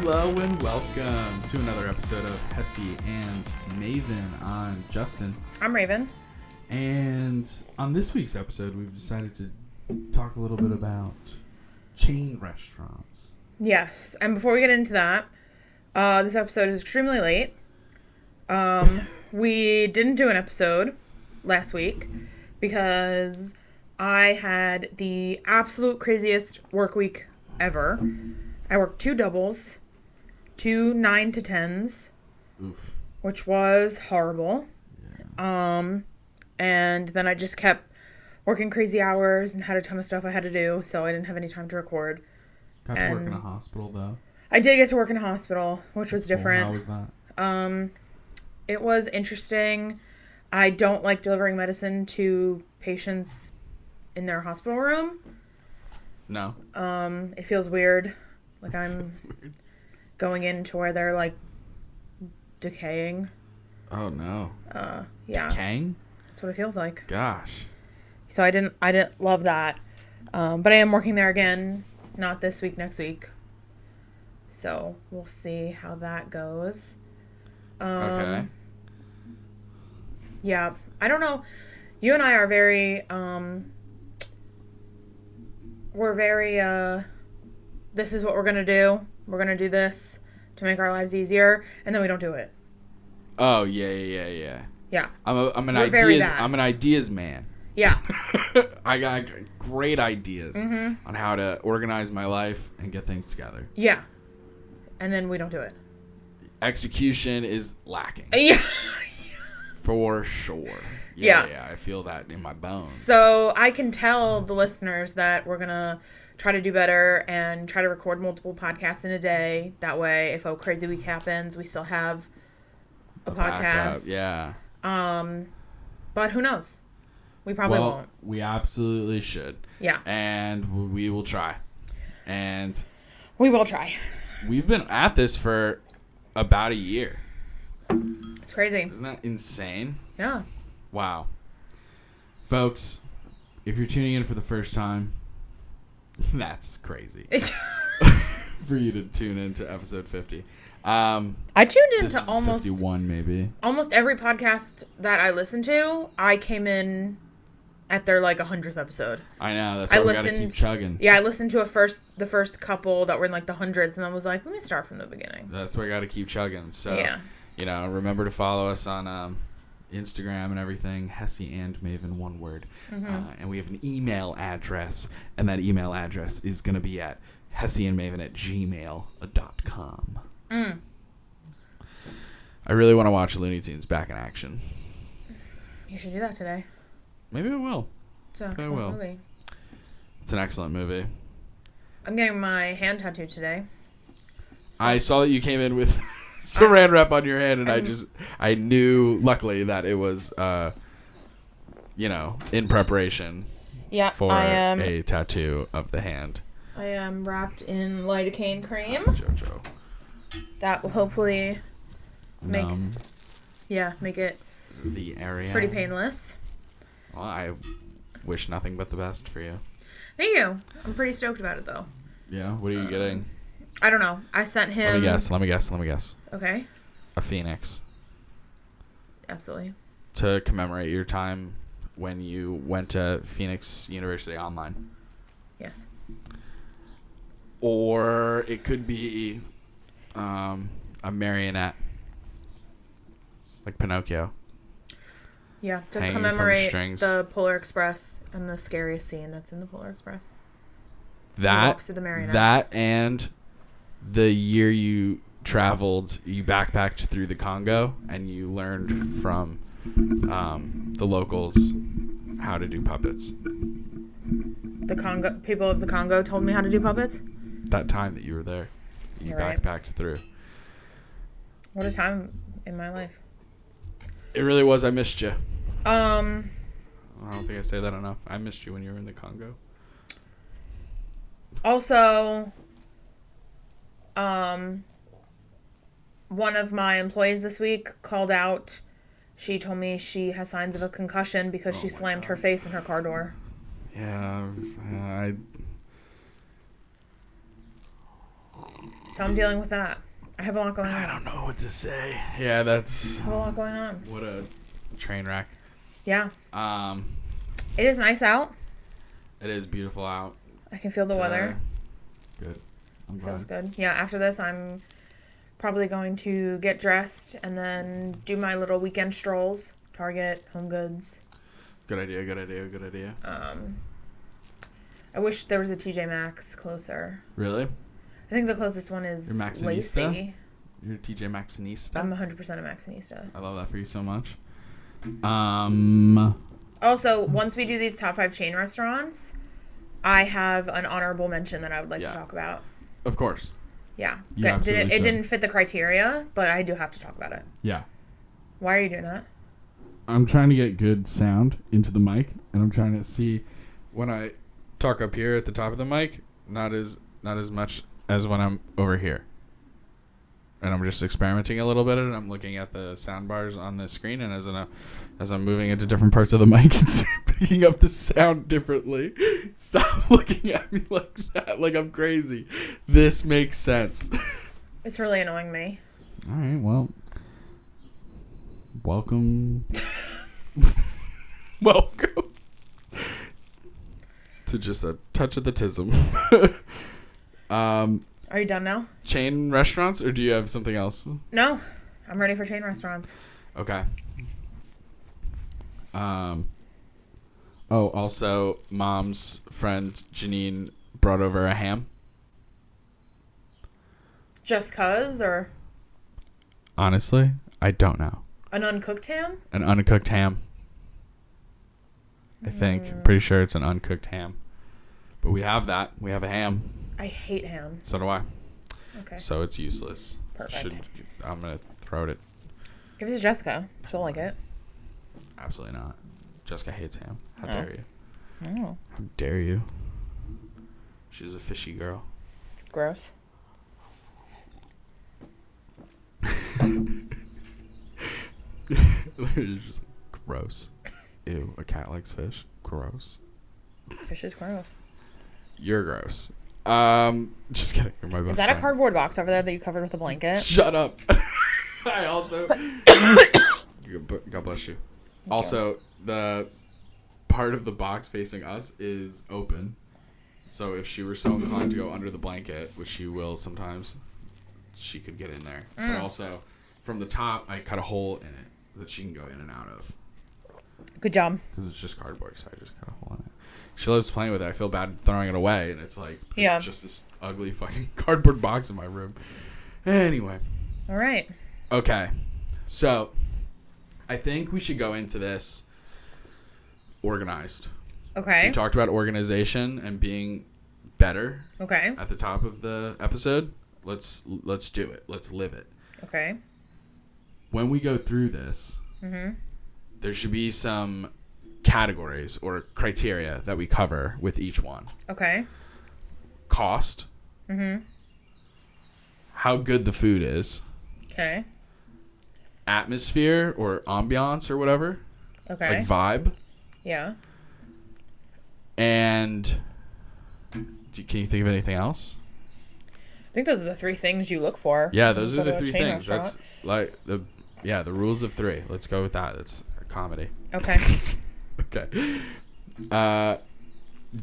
Hello and welcome to another episode of Hessy and Maven. I'm Justin. I'm Raven. And on this week's episode, we've decided to talk a little bit about chain restaurants. Yes, and before we get into that, this episode is extremely late. We didn't do an episode last week because I had the absolute craziest work week ever. I worked 2 doubles, 2 9 to 10s, Oof. which was horrible. Yeah. And then I just kept working crazy hours and had a ton of stuff I had to do, so I didn't have any time to record. Got to work in a hospital, though. I did get to work in a hospital, which was different. How was that? It was interesting. I don't like delivering medicine to patients in their hospital room. No. It feels weird. Like I'm going into where they're like decaying. Oh no. Yeah. Decaying? That's what it feels like. Gosh. So I didn't love that. But I am working there again, not this week, next week. So we'll see how that goes. Okay. Yeah. I don't know. You and I are very, we're very, this is what we're going to do. We're going to do this to make our lives easier. And then we don't do it. Oh, yeah. Yeah. I'm an ideas man. Yeah. I got great ideas on how to organize my life and get things together. Yeah. And then we don't do it. Execution is lacking. Yeah. For sure. Yeah. I feel that in my bones. So I can tell the listeners that we're going to try to do better and try to record multiple podcasts in a day. That way, if a crazy week happens, we still have a podcast. Backup, yeah. But who knows? We probably won't. We absolutely should. Yeah. And we will try. And we will try. We've been at this for about a year. It's crazy. Isn't that insane? Yeah. Wow. Folks, if you're tuning in for the first time, that's crazy. For you to tune into episode 50. I tuned into almost 51 maybe. Almost every podcast that I listened to, I came in at their like 100th episode. I know, that's why we gotta keep chugging. Yeah, I listened to the first couple that were in like the hundreds, and I was like, let me start from the beginning. That's why I gotta keep chugging. So yeah. Remember to follow us on Instagram and everything, Hessy and Maven, one word. And we have an email address, and that email address is going to be at hessyandmaven@gmail.com. I really want to watch Looney Tunes back in action. You should do that today. Maybe I will. It's an excellent movie. It's an excellent movie. I'm getting my hand tattooed today. So. I saw that you came in with Saran wrap on your hand, and I knew, luckily, that it was, in preparation for a tattoo of the hand. I am wrapped in lidocaine cream. Jojo. That will hopefully make it the area pretty painless. Well, I wish nothing but the best for you. Thank you. I'm pretty stoked about it, though. Yeah? What are you getting? I don't know. I sent him... Let me guess. Okay. A phoenix. Absolutely. To commemorate your time when you went to Phoenix University online. Yes. Or it could be a marionette. Like Pinocchio. Yeah, to commemorate the Polar Express and the scariest scene that's in the Polar Express. He walks through the marionettes. That and the year you traveled, you backpacked through the Congo, and you learned from the locals how to do puppets. The people of the Congo told me how to do puppets? That time that you were there. You backpacked through. What a time in my life. It really was. I missed you. I don't think I say that enough. I missed you when you were in the Congo. Also, one of my employees this week called out. She told me she has signs of a concussion because she slammed her face in her car door. Yeah, So I'm dealing with that. I have a lot going on. I don't know what to say. Yeah, that's... I have a lot going on. What a train wreck. Yeah. It is nice out. It is beautiful out. I can feel the weather. Good. I'm glad. Feels good. Yeah, after this, I'm probably going to get dressed and then do my little weekend strolls. Target, Home Goods. Good idea. I wish there was a TJ Maxx closer. Really? I think the closest one is You're Maxxinista? Lacey. You're TJ Maxxinista? I'm 100% a Maxxinista. I love that for you so much. Also, once we do these top 5 chain restaurants, I have an honorable mention that I would like to talk about. Of course. Yeah. You absolutely It didn't fit the criteria, but I do have to talk about it. Yeah. Why are you doing that? I'm trying to get good sound into the mic, and I'm trying to see when I talk up here at the top of the mic, not as much as when I'm over here. And I'm just experimenting a little bit, and I'm looking at the sound bars on the screen, and as I'm moving into different parts of the mic, it's picking up the sound differently. Stop looking at me like that, like I'm crazy. This makes sense. It's really annoying me. All right, well, welcome. Welcome to just a touch of the tism. Are you done now? Chain restaurants, or do you have something else? No, I'm ready for chain restaurants. Okay. Oh, also, Mom's friend Janine brought over a ham. Just 'cause, or Honestly, I don't know. an uncooked ham? An uncooked ham. I think. I'm pretty sure it's an uncooked ham. But we have that. We have a ham. I hate ham. So do I. Okay. So it's useless. Perfect. I'm going to throw it. Give it to Jessica. She'll like it. Absolutely not. Jessica hates ham. How dare you? Oh. How dare you? She's a fishy girl. Gross. You're just gross. Ew, a cat likes fish. Gross. Fish is gross. You're gross. Just kidding. You're my best Is that a friend. cardboard box over there that you covered with a blanket? Shut up. I also... God bless you. Also, the part of the box facing us is open. So if she were so inclined to go under the blanket, which she will sometimes, she could get in there. But also, from the top, I cut a hole in it that she can go in and out of. Good job. Because it's just cardboard, so I just cut a hole in it. She loves playing with it. I feel bad throwing it away, and it's like, it's just this ugly fucking cardboard box in my room. Anyway. All right. Okay. So, I think we should go into this organized. Okay. We talked about organization and being better. Okay. At the top of the episode. Let's do it. Let's live it. Okay. When we go through this, there should be some categories or criteria that we cover with each one. Okay. Cost. How good the food is. Okay. Atmosphere or ambiance or whatever. Okay. Like vibe. Yeah. And can you think of anything else? I think those are the 3 things you look for. Yeah, those are the 3 chain things. restaurant. That's like the rules of 3. Let's go with that. It's a comedy. Okay. Okay.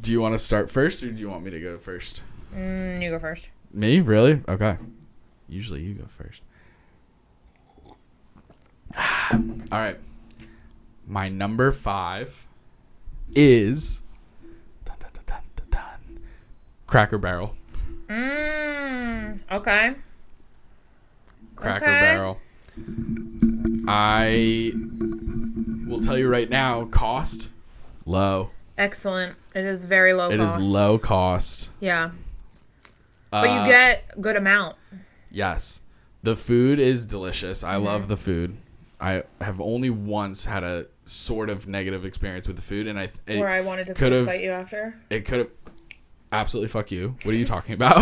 Do you want to start first, or do you want me to go first? You go first. Me? Really? Okay. Usually you go first. All right. My number 5 is Cracker Barrel. Okay. Cracker Barrel. I will tell you right now, cost, low. Excellent. It is very low cost. It is low cost. Yeah. But you get good amount. Yes. The food is delicious. I love the food. I have only once had a sort of negative experience with the food, and where I wanted to fist fight you after. It could have absolutely fuck you. What are you talking about?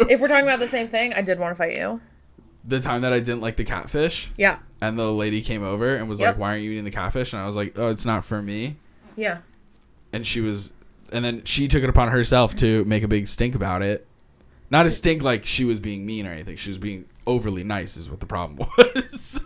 If we're talking about the same thing, I did want to fight you. The time that I didn't like the catfish. Yeah. And the lady came over and was like, "Why aren't you eating the catfish?" And I was like, "Oh, it's not for me." Yeah. And then she took it upon herself to make a big stink about it. Not a stink like she was being mean or anything. She was being overly nice is what the problem was.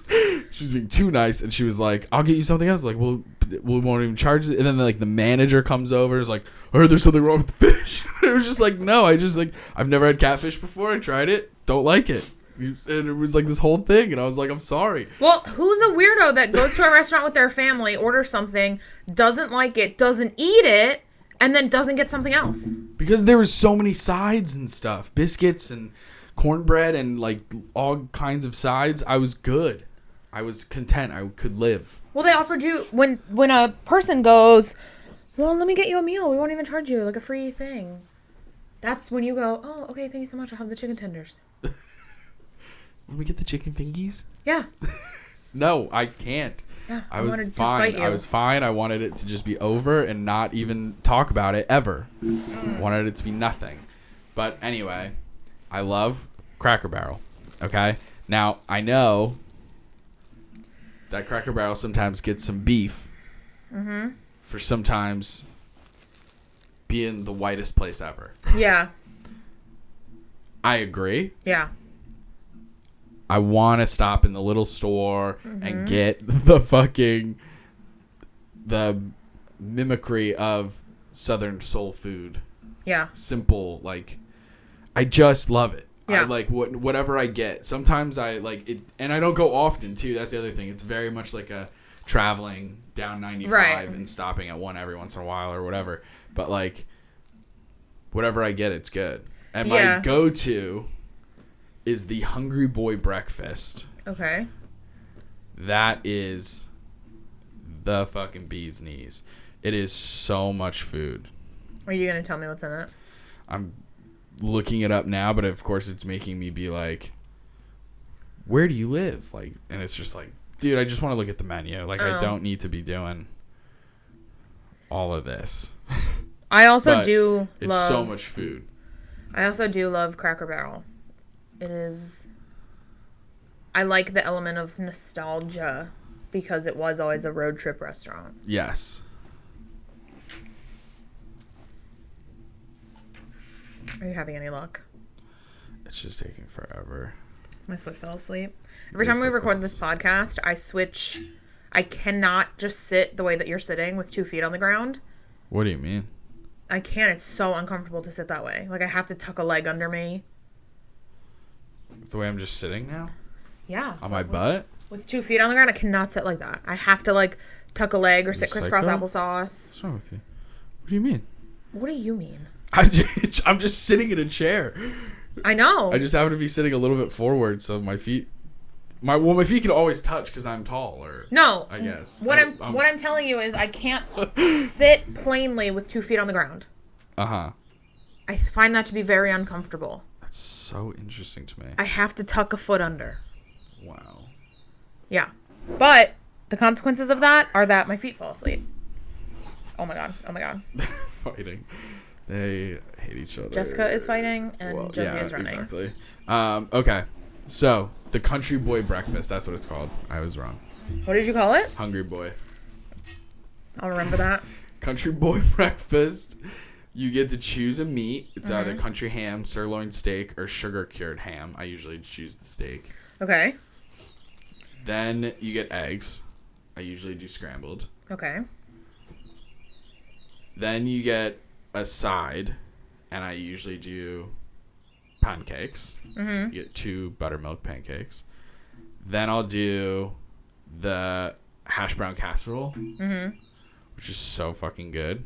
She was being too nice, and she was like, I'll get you something else. Like, well, we won't even charge it. And then, like, the manager comes over and is like, I heard there's something wrong with the fish. It was just like, no, I've never had catfish before. I tried it. Don't like it. And it was like this whole thing, and I was like, I'm sorry. Well, who's a weirdo that goes to a restaurant with their family, orders something, doesn't like it, doesn't eat it, and then doesn't get something else? Because there was so many sides and stuff. Biscuits and cornbread and, like, all kinds of sides. I was good. I was content. I could live. Well, they offered you, when a person goes, well, let me get you a meal. We won't even charge you, like a free thing. That's when you go, oh, okay, thank you so much. I'll have the chicken tenders. Let me get the chicken fingies? Yeah. No, I can't. Yeah, I was fine. I was fine. I wanted it to just be over and not even talk about it ever. Wanted it to be nothing. But anyway, I love Cracker Barrel. Okay? Now, I know that Cracker Barrel sometimes gets some beef for sometimes being the whitest place ever. Yeah. I agree. Yeah. I want to stop in the little store and get the mimicry of Southern soul food. Yeah. Simple, like, I just love it. Yeah. I like whatever I get. Sometimes I like it, and I don't go often too. That's the other thing. It's very much like a traveling down 95 and stopping at one every once in a while or whatever. But like, whatever I get, it's good. And my go-to is the Hungry Boy breakfast. Okay. That is the fucking bee's knees. It is so much food. Are you going to tell me what's in it? I'm looking it up now, but of course it's making me be like, where do you live? Like, and it's just like, dude, I just want to look at the menu. Like, I don't need to be doing all of this. I also do it's love... so much food. I also do love Cracker Barrel. It is... I like the element of nostalgia because it was always a road trip restaurant. Yes. Are you having any luck? It's just taking forever. My foot fell asleep. Every time we record this podcast, I switch. I cannot just sit the way that you're sitting with 2 feet on the ground. What do you mean? I can't. It's so uncomfortable to sit that way. Like, I have to tuck a leg under me. The way I'm just sitting now? Yeah. On my butt? With 2 feet on the ground, I cannot sit like that. I have to, like, tuck a leg or sit crisscross applesauce. What's wrong with you? What do you mean? What do you mean? I'm just sitting in a chair. I know. I just happen to be sitting a little bit forward, so my feet... My feet can always touch because I'm tall, or... No. I guess. What I'm telling you is I can't sit plainly with 2 feet on the ground. Uh-huh. I find that to be very uncomfortable. That's so interesting to me. I have to tuck a foot under. Wow. Yeah. But the consequences of that are that my feet fall asleep. Oh my god. Oh my god. Fighting. They hate each other. Jessica is fighting and Josie is running. Exactly. Okay. So, the Country Boy breakfast. That's what it's called. I was wrong. What did you call it? Hungry Boy. I'll remember that. Country Boy breakfast. You get to choose a meat. It's either country ham, sirloin steak, or sugar cured ham. I usually choose the steak. Okay. Then you get eggs. I usually do scrambled. Okay. Then you get a side, and I usually do pancakes. You get 2 buttermilk pancakes. Then I'll do the hash brown casserole, which is so fucking good.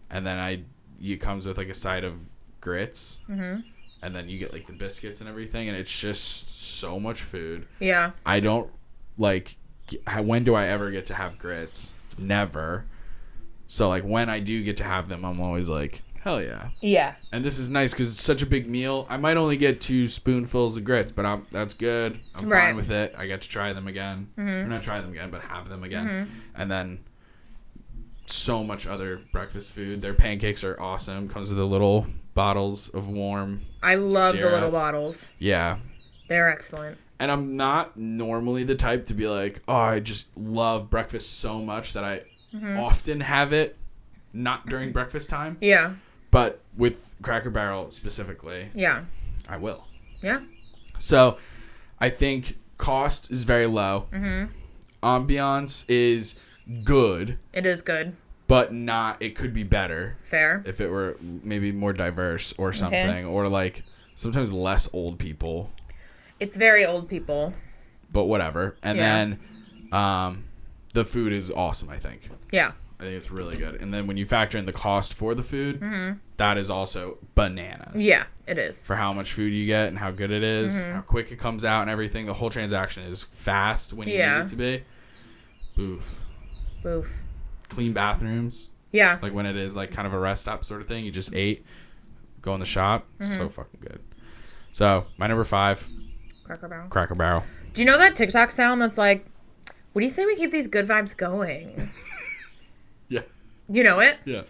And then it comes with like a side of grits, and then you get like the biscuits and everything, and it's just so much food. Yeah. I don't like. When do I ever get to have grits? Never. So like when I do get to have them, I'm always like, hell yeah. Yeah. And this is nice because it's such a big meal. I might only get 2 spoonfuls of grits, but that's good. I'm fine with it. I get to try them again. Or not try them again, but have them again. And then so much other breakfast food. Their pancakes are awesome. Comes with the little bottles of warm I love syrup. the little bottles. Yeah. They're excellent. And I'm not normally the type to be like, oh, I just love breakfast so much that I often have it not during breakfast time. Yeah. But with Cracker Barrel specifically. Yeah. I will. Yeah. So, I think cost is very low. Mm-hmm. Ambiance is good. It is good. But not, it could be better. Fair. If it were maybe more diverse or something. Okay. Or like sometimes less old people. It's very old people. But whatever. And then the food is awesome, I think. Yeah. I think it's really good. And then when you factor in the cost for the food, that is also bananas. Yeah, it is. For how much food you get and how good it is, how quick it comes out and everything. The whole transaction is fast when you need it to be. Boof. Clean bathrooms. Yeah. Like when it is like kind of a rest stop sort of thing. You just ate, go in the shop. So fucking good. So my number 5. Cracker Barrel. Do you know that TikTok sound that's like, what do you say we keep these good vibes going? Yeah. You know it? Yeah.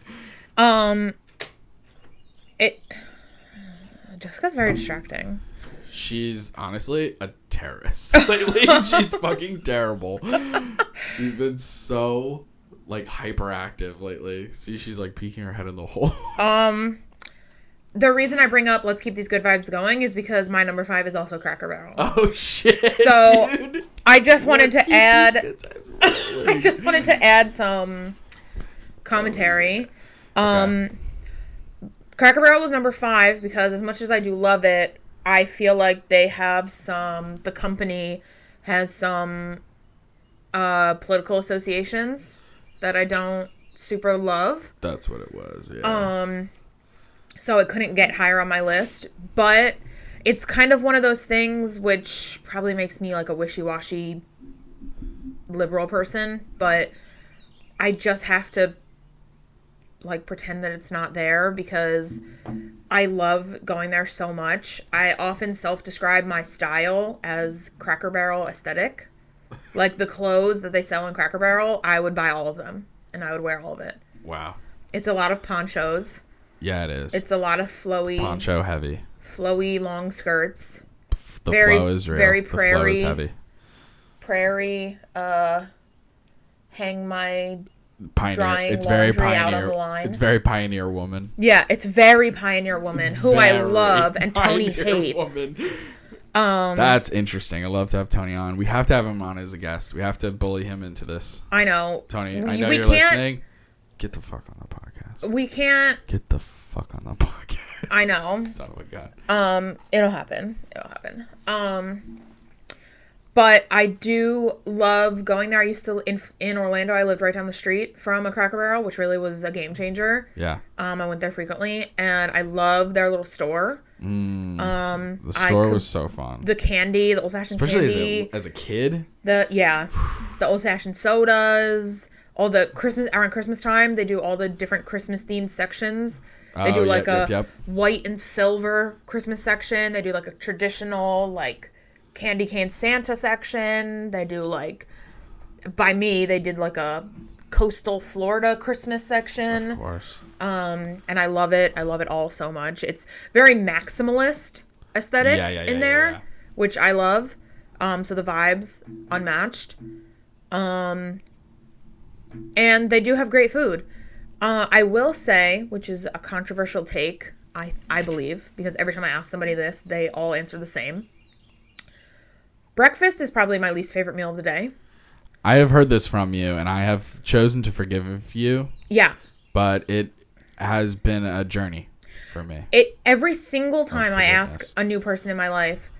Jessica's very distracting. She's honestly a terrorist lately. She's fucking terrible. She's been so like hyperactive lately. See, she's like peeking her head in the hole. The reason I bring up let's keep these good vibes going is because my number 5 is also Cracker Barrel. Oh shit. So dude. I just wanted to add some commentary. Okay. Cracker Barrel was number 5 because as much as I do love it, I feel like they have the company has some political associations that I don't super love. That's what it was, yeah. So it couldn't get higher on my list, but it's kind of one of those things which probably makes me like a wishy-washy liberal person, but I just have to like pretend that it's not there because I love going there so much. I often self-describe my style as Cracker Barrel aesthetic. Like the clothes that they sell in Cracker Barrel, I would buy all of them and I would wear all of it. Wow. It's a lot of ponchos. Yeah, it is. It's a lot of flowy. Poncho heavy. Flowy long skirts. The flow is real. Very prairie. The flow is heavy. Prairie, hang my Pioneer. drying It's laundry very pioneer. out on the line. It's very Pioneer Woman. Yeah, it's very Pioneer Woman, who I love and Tony hates. That's interesting. I'd love to have Tony on. We have to have him on as a guest. We have to bully him into this. I know. Tony, I know you're listening. Get the fuck on the podcast. We can't. Get the fuck on the podcast. I know. Son of a gun. It'll happen. But I do love going there. I used to, in Orlando, I lived right down the street from a Cracker Barrel, which really was a game changer. Yeah. I went there frequently, and I love their little store. The store was so fun. The candy, the old-fashioned candy. Especially as a kid. The old-fashioned sodas. All the around Christmas time, they do all the different Christmas-themed sections. They do a white and silver Christmas section. They do like a traditional, like, candy cane Santa section. They do they did like a coastal Florida Christmas section. Of course. And I love it. I love it all so much. It's very maximalist aesthetic in there, which I love. So the vibes unmatched. And they do have great food. I will say, which is a controversial take, I believe, because every time I ask somebody this, they all answer the same. Breakfast is probably my least favorite meal of the day. I have heard this from you, and I have chosen to forgive you. Yeah. But it has been a journey for me. Every single time I ask a new person in my life,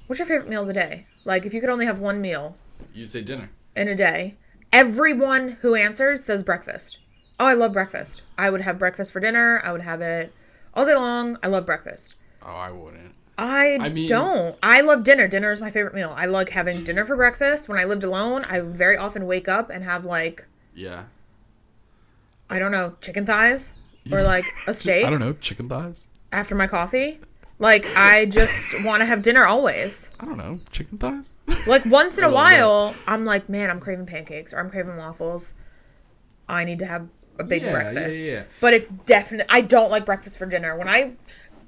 what's your favorite meal of the day? Like, if you could only have one meal. You'd say dinner. In a day. Everyone who answers says breakfast. Oh, I love breakfast. I would have breakfast for dinner. I would have it all day long. I love breakfast. Oh, I wouldn't. I don't. I love dinner. Dinner is my favorite meal. I like having dinner for breakfast. When I lived alone, I would very often wake up and have I don't know, chicken thighs or like a steak. I don't know, chicken thighs. After my coffee. Like, I just want to have dinner always. I don't know, chicken thighs. Like, once in a while, I'm like, man, I'm craving pancakes or I'm craving waffles. I need to have a big breakfast. Yeah. But it's definitely, I don't like breakfast for dinner. When I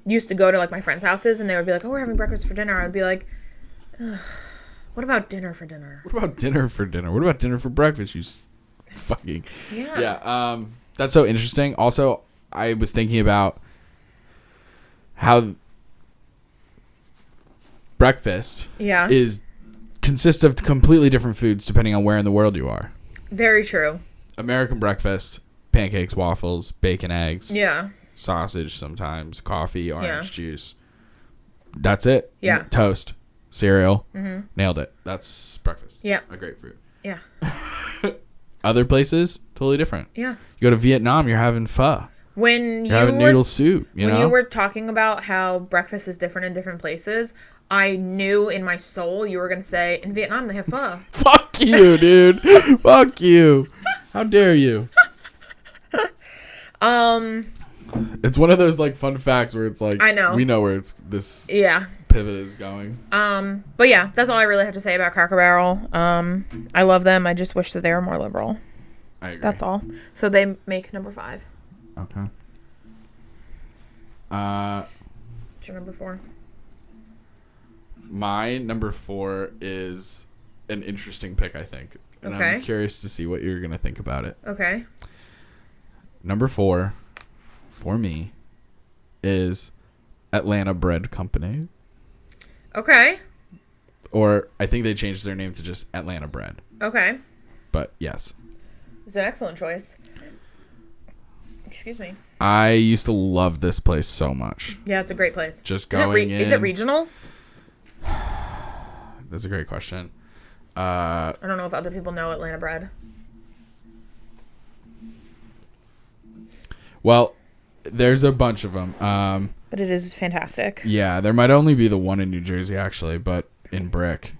used to go to like my friends' houses and they would be like, oh, we're having breakfast for dinner, I'd be like, what about dinner for dinner? What about dinner for dinner? What about dinner for breakfast? You fucking yeah. That's so interesting. Also, I was thinking about how breakfast Yeah. consists of completely different foods depending on where in the world you are. Very true. American breakfast, pancakes, waffles, bacon, eggs. Yeah. Sausage sometimes, coffee, orange juice. That's it. Yeah. Toast, cereal. Mm-hmm. Nailed it. That's breakfast. Yeah. A grapefruit. Yeah. Other places, totally different. Yeah. You go to Vietnam, you're having pho. When You're having noodle soup. When you were talking about how breakfast is different in different places, I knew in my soul you were going to say, in Vietnam they have pho. Fuck you, dude. Fuck you. How dare you? It's one of those like fun facts where it's like I know. We know where this pivot is going. But yeah, that's all I really have to say about Cracker Barrel. I love them. I just wish that they were more liberal. I agree. That's all. So they make number 5. Okay. What's your number 4? My number 4 is an interesting pick, I think. And okay. I'm curious to see what you're going to think about it. Okay. Number 4 for me is Atlanta Bread Company. Okay. Or I think they changed their name to just Atlanta Bread. Okay. But yes. It's an excellent choice. Excuse me. I used to love this place so much. Yeah, it's a great place. Just going in. Is it regional? That's a great question. I don't know if other people know Atlanta Bread. Well, there's a bunch of them. But it is fantastic. Yeah, there might only be the one in New Jersey, actually, but in Brick.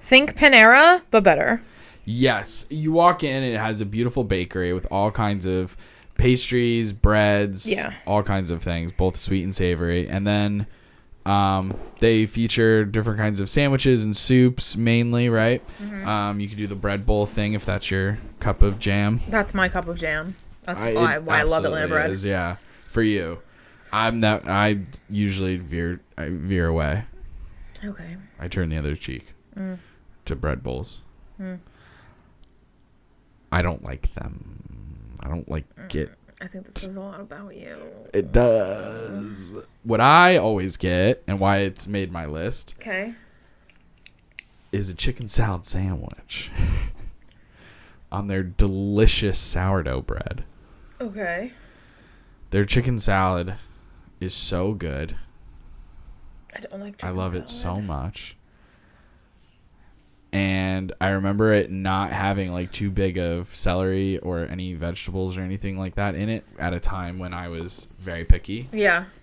Think Panera, but better. Yes. You walk in, and it has a beautiful bakery with all kinds of pastries, breads, all kinds of things, both sweet and savory. And then they feature different kinds of sandwiches and soups, mainly, right? Mm-hmm. You can do the bread bowl thing if that's your cup of jam. That's my cup of jam. That's why I love Atlanta Bread. Is, yeah, for you. I usually veer away. Okay. I turn the other cheek to bread bowls. I don't like them. I don't like it. I think this says a lot about you. It does. What I always get, and why it's made my list, is a chicken salad sandwich on their delicious sourdough bread. Okay. Their chicken salad is so good. I don't like chicken salad. I love it so much. And I remember it not having like too big of celery or any vegetables or anything like that in it at a time when I was very picky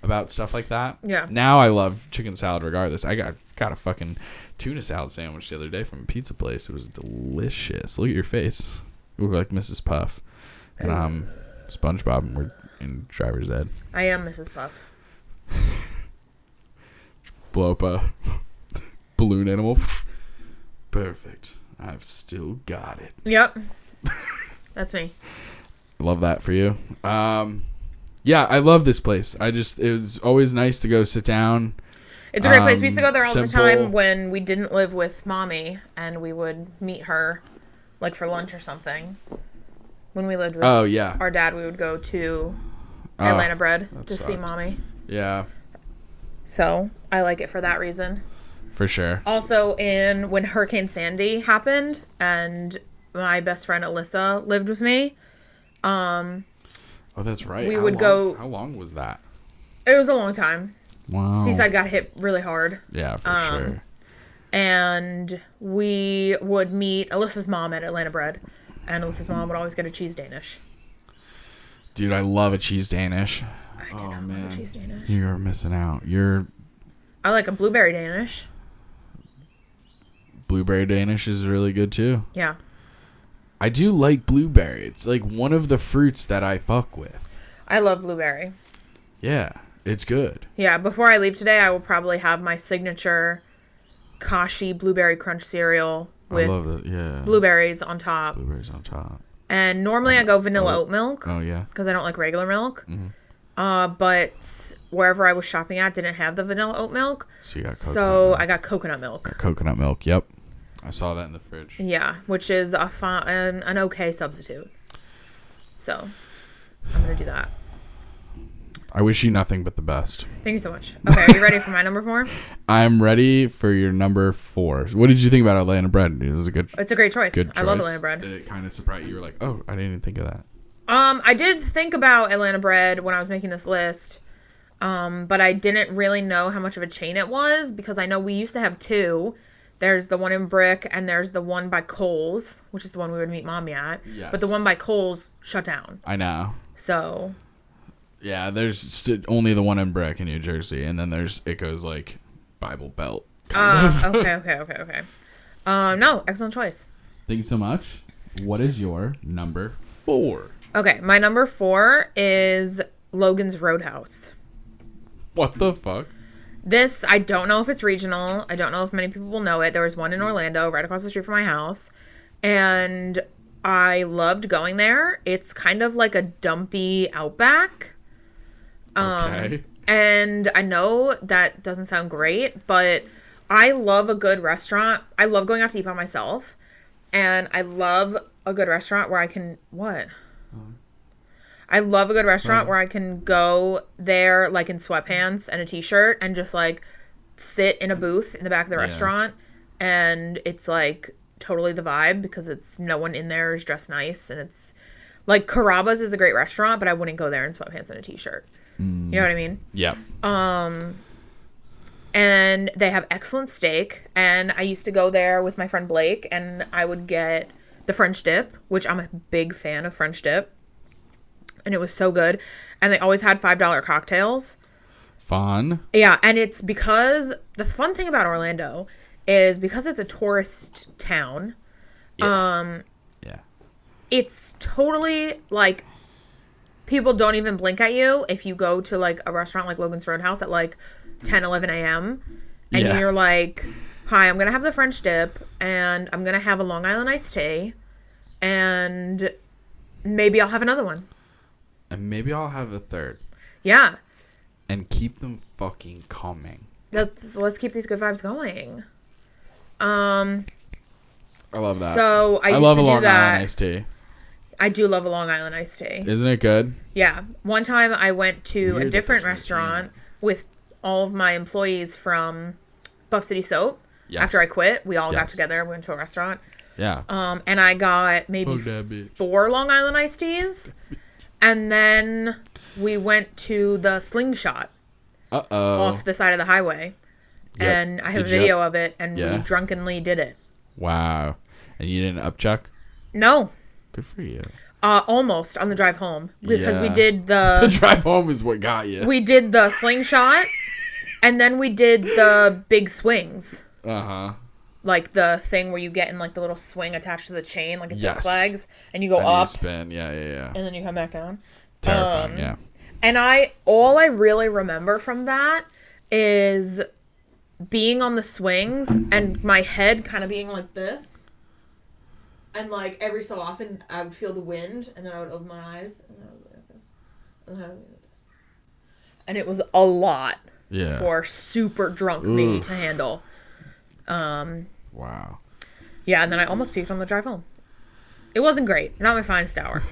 about stuff like that. Yeah. Now I love chicken salad regardless. I got a fucking tuna salad sandwich the other day from a pizza place. It was delicious. Look at your face. You look like Mrs. Puff. And SpongeBob and we're in driver's ed. I am Mrs. Puff. Blow up a balloon animal. Perfect. I've still got it. Yep. That's me. Love that for you. Yeah, I love this place. It was always nice to go sit down. It's a great place. We used to go there all the time when we didn't live with Mommy, and we would meet her, like for lunch or something. When we lived with our dad, we would go to Atlanta Bread to see Mommy. Yeah. So I like it for that reason. For sure. Also, when Hurricane Sandy happened and my best friend Alyssa lived with me. Oh, that's right. We would go. How long was that? It was a long time. Wow. Seaside got hit really hard. Yeah, for sure. And we would meet Alyssa's mom at Atlanta Bread. And Alyssa's mom would always get a cheese Danish. Dude, I love a cheese Danish. I do not love a cheese Danish. You're missing out. I like a blueberry Danish. Blueberry Danish is really good too. Yeah. I do like blueberry. It's like one of the fruits that I fuck with. I love blueberry. Yeah, it's good. Yeah, before I leave today, I will probably have my signature Kashi blueberry crunch cereal with blueberries on top. Blueberries on top. And normally I go vanilla oat milk. Oh, yeah. Because I don't like regular milk. Mm-hmm. But wherever I was shopping at didn't have the vanilla oat milk. So you got I got coconut milk. Coconut milk, yep. I saw that in the fridge. Yeah, which is an okay substitute. So, I'm going to do that. I wish you nothing but the best. Thank you so much. Okay, are you ready for my number 4? I'm ready for your number 4. What did you think about Atlanta bread? It was a good. It's a great choice. Good choice. I love Atlanta bread. Did it kind of surprise you? Were like, oh, I didn't even think of that. I did think about Atlanta bread when I was making this list, but I didn't really know how much of a chain it was because I know we used to have 2. There's the one in Brick and there's the one by Kohl's, which is the one we would meet Mommy at. Yes. But the one by Kohl's shut down. I know. So. Yeah, there's only the one in Brick in New Jersey, and then it goes like Bible Belt. Okay. No, excellent choice. Thank you so much. What is your number 4? Okay, my number 4 is Logan's Roadhouse. What the fuck? This, I don't know if it's regional. I don't know if many people will know it. There was one in Orlando right across the street from my house. And I loved going there. It's kind of like a dumpy Outback. Okay. And I know that doesn't sound great, but I love a good restaurant. I love going out to eat by myself. And I love a good restaurant where I can... What? I love a good restaurant where I can go there like in sweatpants and a t-shirt and just like sit in a booth in the back of the restaurant, and it's like totally the vibe because it's no one in there is dressed nice, and it's like Carrabba's is a great restaurant, but I wouldn't go there in sweatpants and a t-shirt. You know what I mean? Yep. And they have excellent steak, and I used to go there with my friend Blake, and I would get the French dip, which I'm a big fan of French dip. And it was so good. And they always had $5 cocktails. Fun. Yeah, and it's because the fun thing about Orlando is because it's a tourist town. Yeah. It's totally like people don't even blink at you if you go to like a restaurant like Logan's Roadhouse at like 10, 11 a.m. And you're like, hi, I'm going to have the French dip and I'm going to have a Long Island iced tea and maybe I'll have another one. And maybe I'll have a third. Yeah. And keep them fucking coming. Let's keep these good vibes going. I love that. So I used love to a do Long that. Island iced tea. I do love a Long Island iced tea. Isn't it good? Yeah. One time I went to a different restaurant with all of my employees from Buff City Soap. Yes. After I quit, we all got together, went to a restaurant. Yeah. And I got maybe 4 Long Island iced teas. And then we went to the Slingshot off the side of the highway. Yep. And I have a video of it, and we drunkenly did it. Wow. And you didn't upchuck? No. Good for you. Almost on the drive home. Because we did the... The drive home is what got you. We did the Slingshot, and then we did the big swings. Uh-huh. Like the thing where you get in like the little swing attached to the chain, like it's Six Flags, and you go up, you spin, yeah, and then you come back down. Terrifying, yeah. And all I really remember from that is being on the swings and my head kind of being like this, and like every so often I would feel the wind, and then I would open my eyes, and then I would be like this, and then I would be like this, and it was a lot for super drunk me to handle. Wow. Yeah, and then I almost puked on the drive home. It wasn't great. Not my finest hour.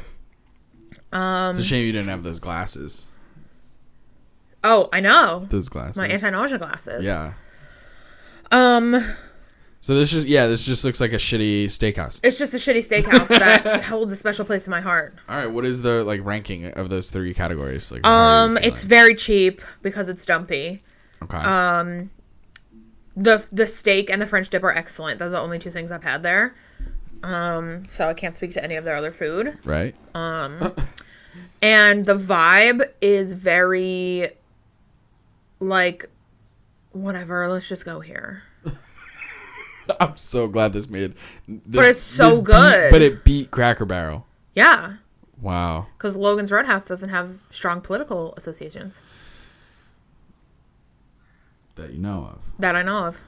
It's a shame you didn't have those glasses. Oh, I know. Those glasses. My anti-nausea glasses. Yeah. So this just looks like a shitty steakhouse. It's just a shitty steakhouse that holds a special place in my heart. All right, what is the like ranking of those 3 categories? Like, it's very cheap because it's dumpy. Okay. The steak and the French dip are excellent. They're the only 2 things I've had there. So I can't speak to any of their other food. Right. And the vibe is very like whatever, let's just go here. I'm so glad this made but it's so good. But it beat Cracker Barrel. Yeah. Wow. Because Logan's Roadhouse doesn't have strong political associations. That you know of. That I know of.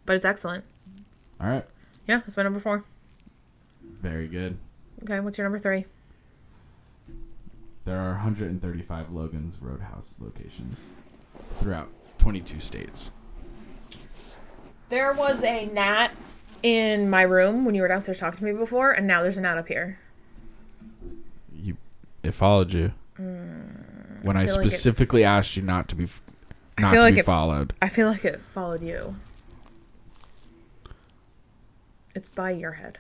But it's excellent. All right. Yeah, that's my number 4. Very good. Okay, what's your number 3? There are 135 Logan's Roadhouse locations throughout 22 states. There was a gnat in my room when you were downstairs talking to me before, and now there's a gnat up here. It followed you. When I specifically asked you not to be followed. I feel like it followed you. It's by your head.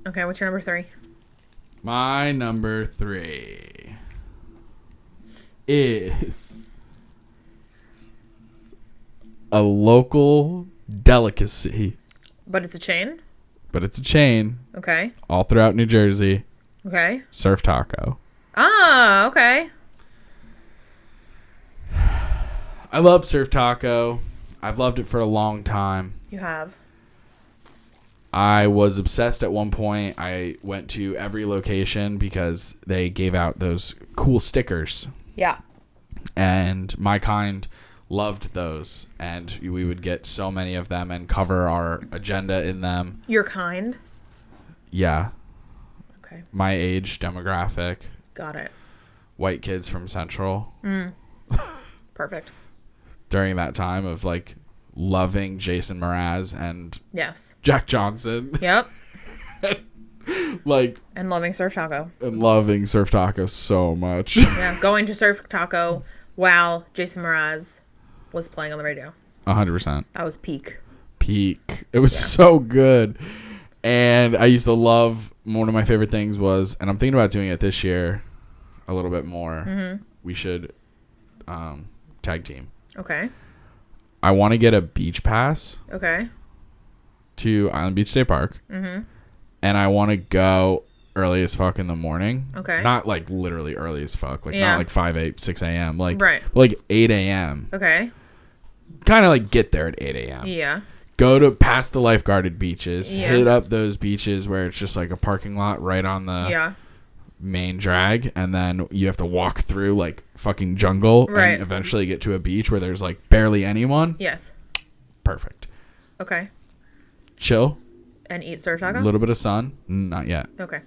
Okay, what's your number 3? My number 3 is a local delicacy. But it's a chain? Okay. All throughout New Jersey. Okay. Surf taco. Ah, okay. I love surf taco. I've loved it for a long time. You have. I was obsessed at one point. I went to every location because they gave out those cool stickers. Yeah. And my kind loved those. And we would get so many of them and cover our agenda in them. Your kind? Yeah. Okay. My age demographic. Got it. White kids from Central. Perfect. During that time of like loving Jason Mraz and yes, Jack Johnson. Yep. Like and loving surf taco. And loving surf taco so much. Yeah, going to surf taco while Jason Mraz was playing on the radio. 100%. That was peak. It was so good. And I used to love, one of my favorite things was, and I'm thinking about doing it this year a little bit more. Mm-hmm. We should tag team. Okay. I want to get a beach pass. Okay. To Island Beach State Park. Mm-hmm. And I want to go early as fuck in the morning. Okay. Not like literally early as fuck. Like not like 6 a.m. Like, right. Like 8 a.m. Okay. Kind of like get there at 8 a.m. Yeah. Go to past the lifeguarded beaches. Yeah. Hit up those beaches where it's just like a parking lot right on the main drag. And then you have to walk through like fucking jungle. Right. And eventually get to a beach where there's like barely anyone. Yes. Perfect. Okay. Chill. And eat surf taco? A little bit of sun. Not yet. Okay.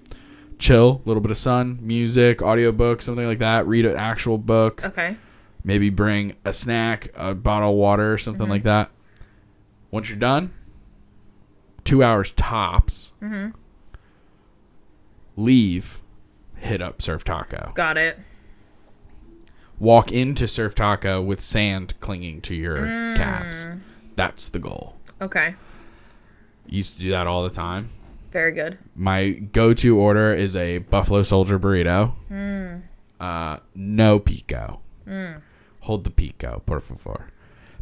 Chill. A little bit of sun. Music. Audiobook. Something like that. Read an actual book. Okay. Maybe bring a snack. A bottle of water. Something like that. Once you're done, 2 hours tops. Mm-hmm. Leave. Hit up Surf Taco. Got it. Walk into Surf Taco with sand clinging to your calves. That's the goal. Okay. Used to do that all the time. Very good. My go-to order is a Buffalo Soldier burrito. No pico. Hold the pico, por favor.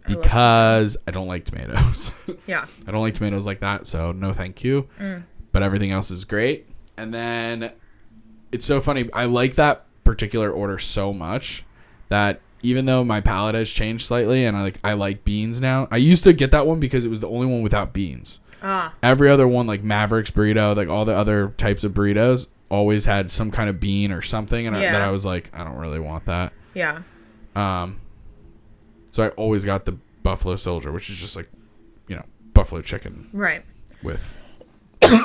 Because I don't like tomatoes. Yeah. I don't like tomatoes like that, so no thank you. But everything else is great. And then it's so funny. I like that particular order so much that even though my palate has changed slightly and I like beans now. I used to get that one because it was the only one without beans. Every other one, like Mavericks burrito, like all the other types of burritos, always had some kind of bean or something, and that I was like, I don't really want that. Yeah. So I always got the Buffalo Soldier, which is just like, buffalo chicken. Right. With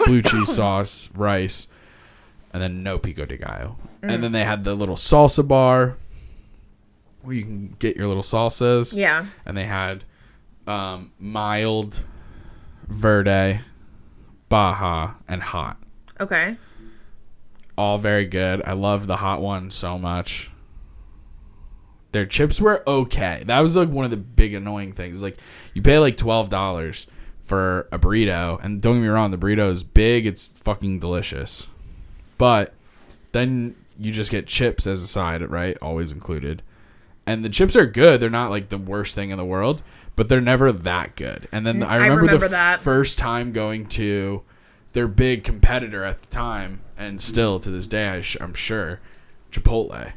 blue cheese sauce, rice, and then no pico de gallo. And then they had the little salsa bar where you can get your little salsas. Yeah. And they had mild, verde, baja, and hot. Okay. All very good. I love the hot one so much. Their chips were okay. That was like one of the big annoying things. Like you pay like $12 for a burrito, and don't get me wrong, the burrito is big. It's fucking delicious. But then you just get chips as a side, right? Always included. And the chips are good. They're not like the worst thing in the world, but they're never that good. And then I remember the first time going to their big competitor at the time, and still to this day, I'm sure, Chipotle.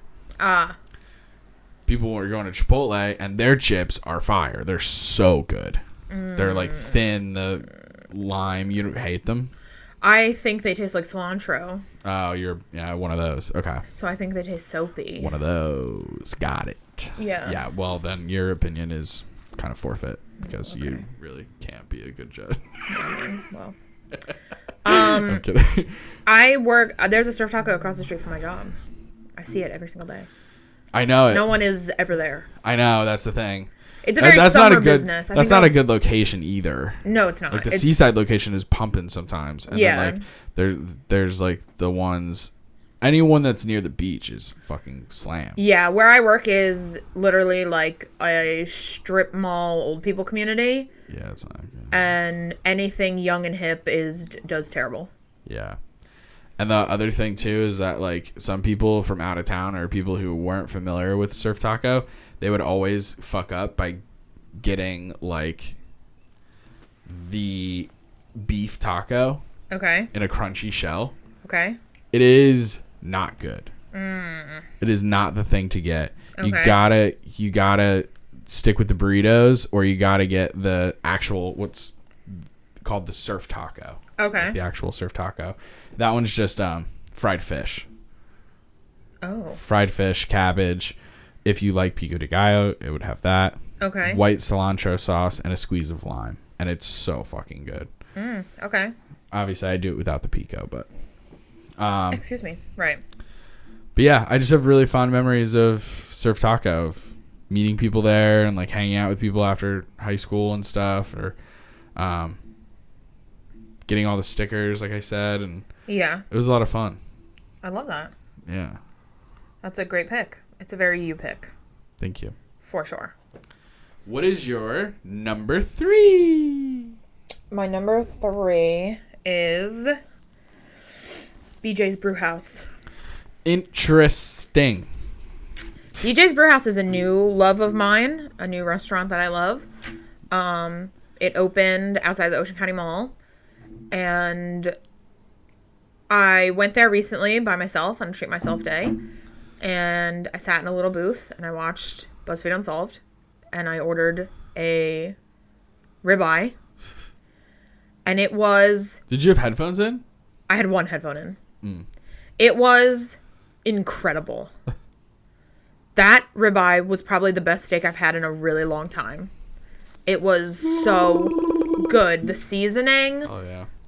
People were going to Chipotle, and their chips are fire. They're so good. They're like thin, the lime. You don't hate them? I think they taste like cilantro. Oh, you're one of those. Okay. So I think they taste soapy. One of those. Got it. Yeah. Yeah. Well, then your opinion is kind of forfeit because you really can't be a good judge. Well. I'm kidding. There's a surf taco across the street from my job. I see it every single day. I know it. No one is ever there. I know. That's the thing. It's a very summer business. That's not a good location either. No, it's not. Like the seaside location is pumping sometimes. And then like there's like the ones anyone that's near the beach is fucking slam. Yeah, where I work is literally like a strip mall old people community. Yeah, it's not good. And anything young and hip does terrible. Yeah. And the other thing too is that like some people from out of town or people who weren't familiar with surf taco, they would always fuck up by getting like the beef taco in a crunchy shell. Okay. It is not good. It is not the thing to get. Okay. You gotta stick with the burritos, or you gotta get the actual what's called the surf taco. Okay. Like the actual surf taco. That one's just fried fish. Oh. Fried fish, cabbage. If you like pico de gallo, it would have that. Okay. White cilantro sauce and a squeeze of lime, and it's so fucking good. Okay. Obviously, I do it without the pico, but. Excuse me. Right. But yeah, I just have really fond memories of Surf Taco, of meeting people there and like hanging out with people after high school and stuff, or getting all the stickers, like I said, and yeah, it was a lot of fun. I love that. Yeah. That's a great pick. It's a very you pick. Thank you. For sure. What is your number 3? My number 3 is BJ's Brewhouse. Interesting. BJ's Brewhouse is a new love of mine, a new restaurant that I love. It opened outside the Ocean County Mall, and I went there recently by myself on a Treat Myself Day, and I sat in a little booth and I watched BuzzFeed Unsolved, and I ordered a ribeye, and it was... Did you have headphones in? I had one headphone in. It was incredible. That ribeye was probably the best steak I've had in a really long time. It was so good. The seasoning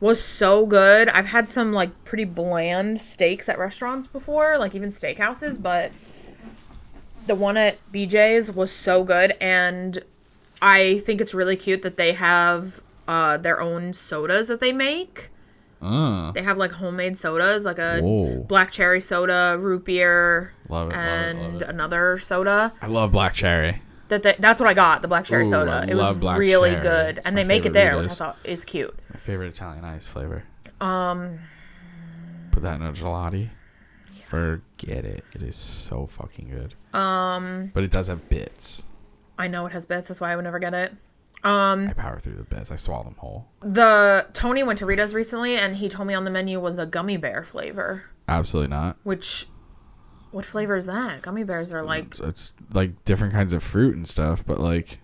was so good. I've had some like pretty bland steaks at restaurants before, like even steakhouses, but the one at BJ's was so good. And I think it's really cute that they have their own sodas that they make. They have like homemade sodas, like a black cherry soda, root beer, love it. Another soda. I love black cherry. That's what I got, the black cherry soda. It was really good, and they make it there, which I thought is cute. My favorite Italian ice flavor. Put that in a gelati. Yeah. Forget it. It is so fucking good. But it does have bits. I know it has bits. That's why I would never get it. I power through the bits. I swallow them whole. Tony went to Rita's recently, and he told me on the menu was a gummy bear flavor. Absolutely not. What flavor is that? Gummy bears are like... It's like different kinds of fruit and stuff, but like...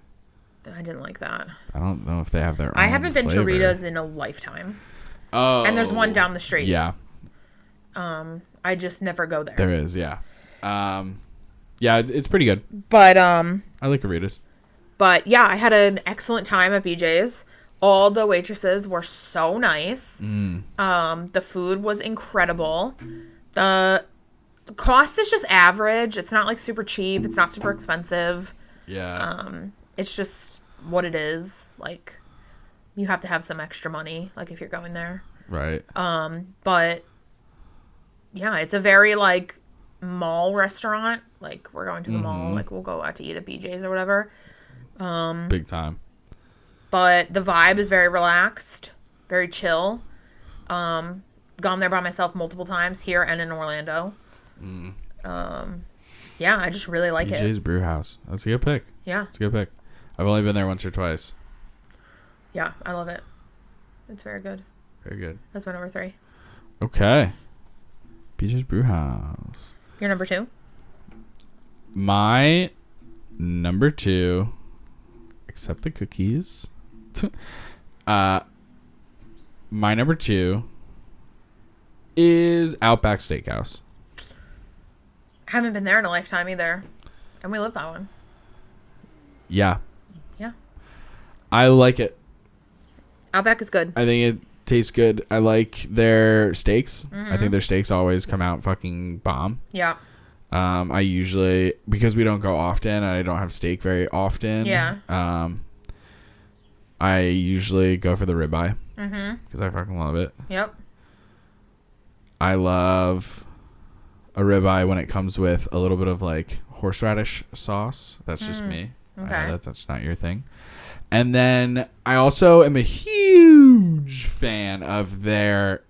I didn't like that. I don't know if they have their own I haven't been flavor. to Rita's in a lifetime. Oh. And there's one down the street. Yeah. I just never go there. There is, yeah. Yeah, it's pretty good. But, I like Rita's. But yeah, I had an excellent time at BJ's. All the waitresses were so nice. The food was incredible. The cost is just average. It's not like super cheap. It's not super expensive. Yeah. It's just what it is. Like, you have to have some extra money, like if you're going there. Right. But yeah, it's a very like mall restaurant. Like, we're going to the mall. Like, we'll go out to eat at BJ's or whatever. Big time. But the vibe is very relaxed, very chill. Gone there by myself multiple times here and in Orlando. Yeah, I just really like it. BJ's Brewhouse. That's a good pick. Yeah. It's a good pick. I've only been there once or twice. Yeah, I love it. It's very good. Very good. That's my number 3. Okay. BJ's Brewhouse. Your number 2? My number 2, except the cookies. My number 2 is Outback Steakhouse. Haven't been there in a lifetime either. And we love that one. Yeah. Yeah. I like it. Outback is good. I think it tastes good. I like their steaks. I think their steaks always come out fucking bomb. Yeah. I usually, because we don't go often and I don't have steak very often. Yeah. I usually go for the ribeye. Because I fucking love it. Yep. I love a ribeye when it comes with a little bit of like horseradish sauce. That's just me. Okay. I know that's not your thing. And then I also am a huge fan of their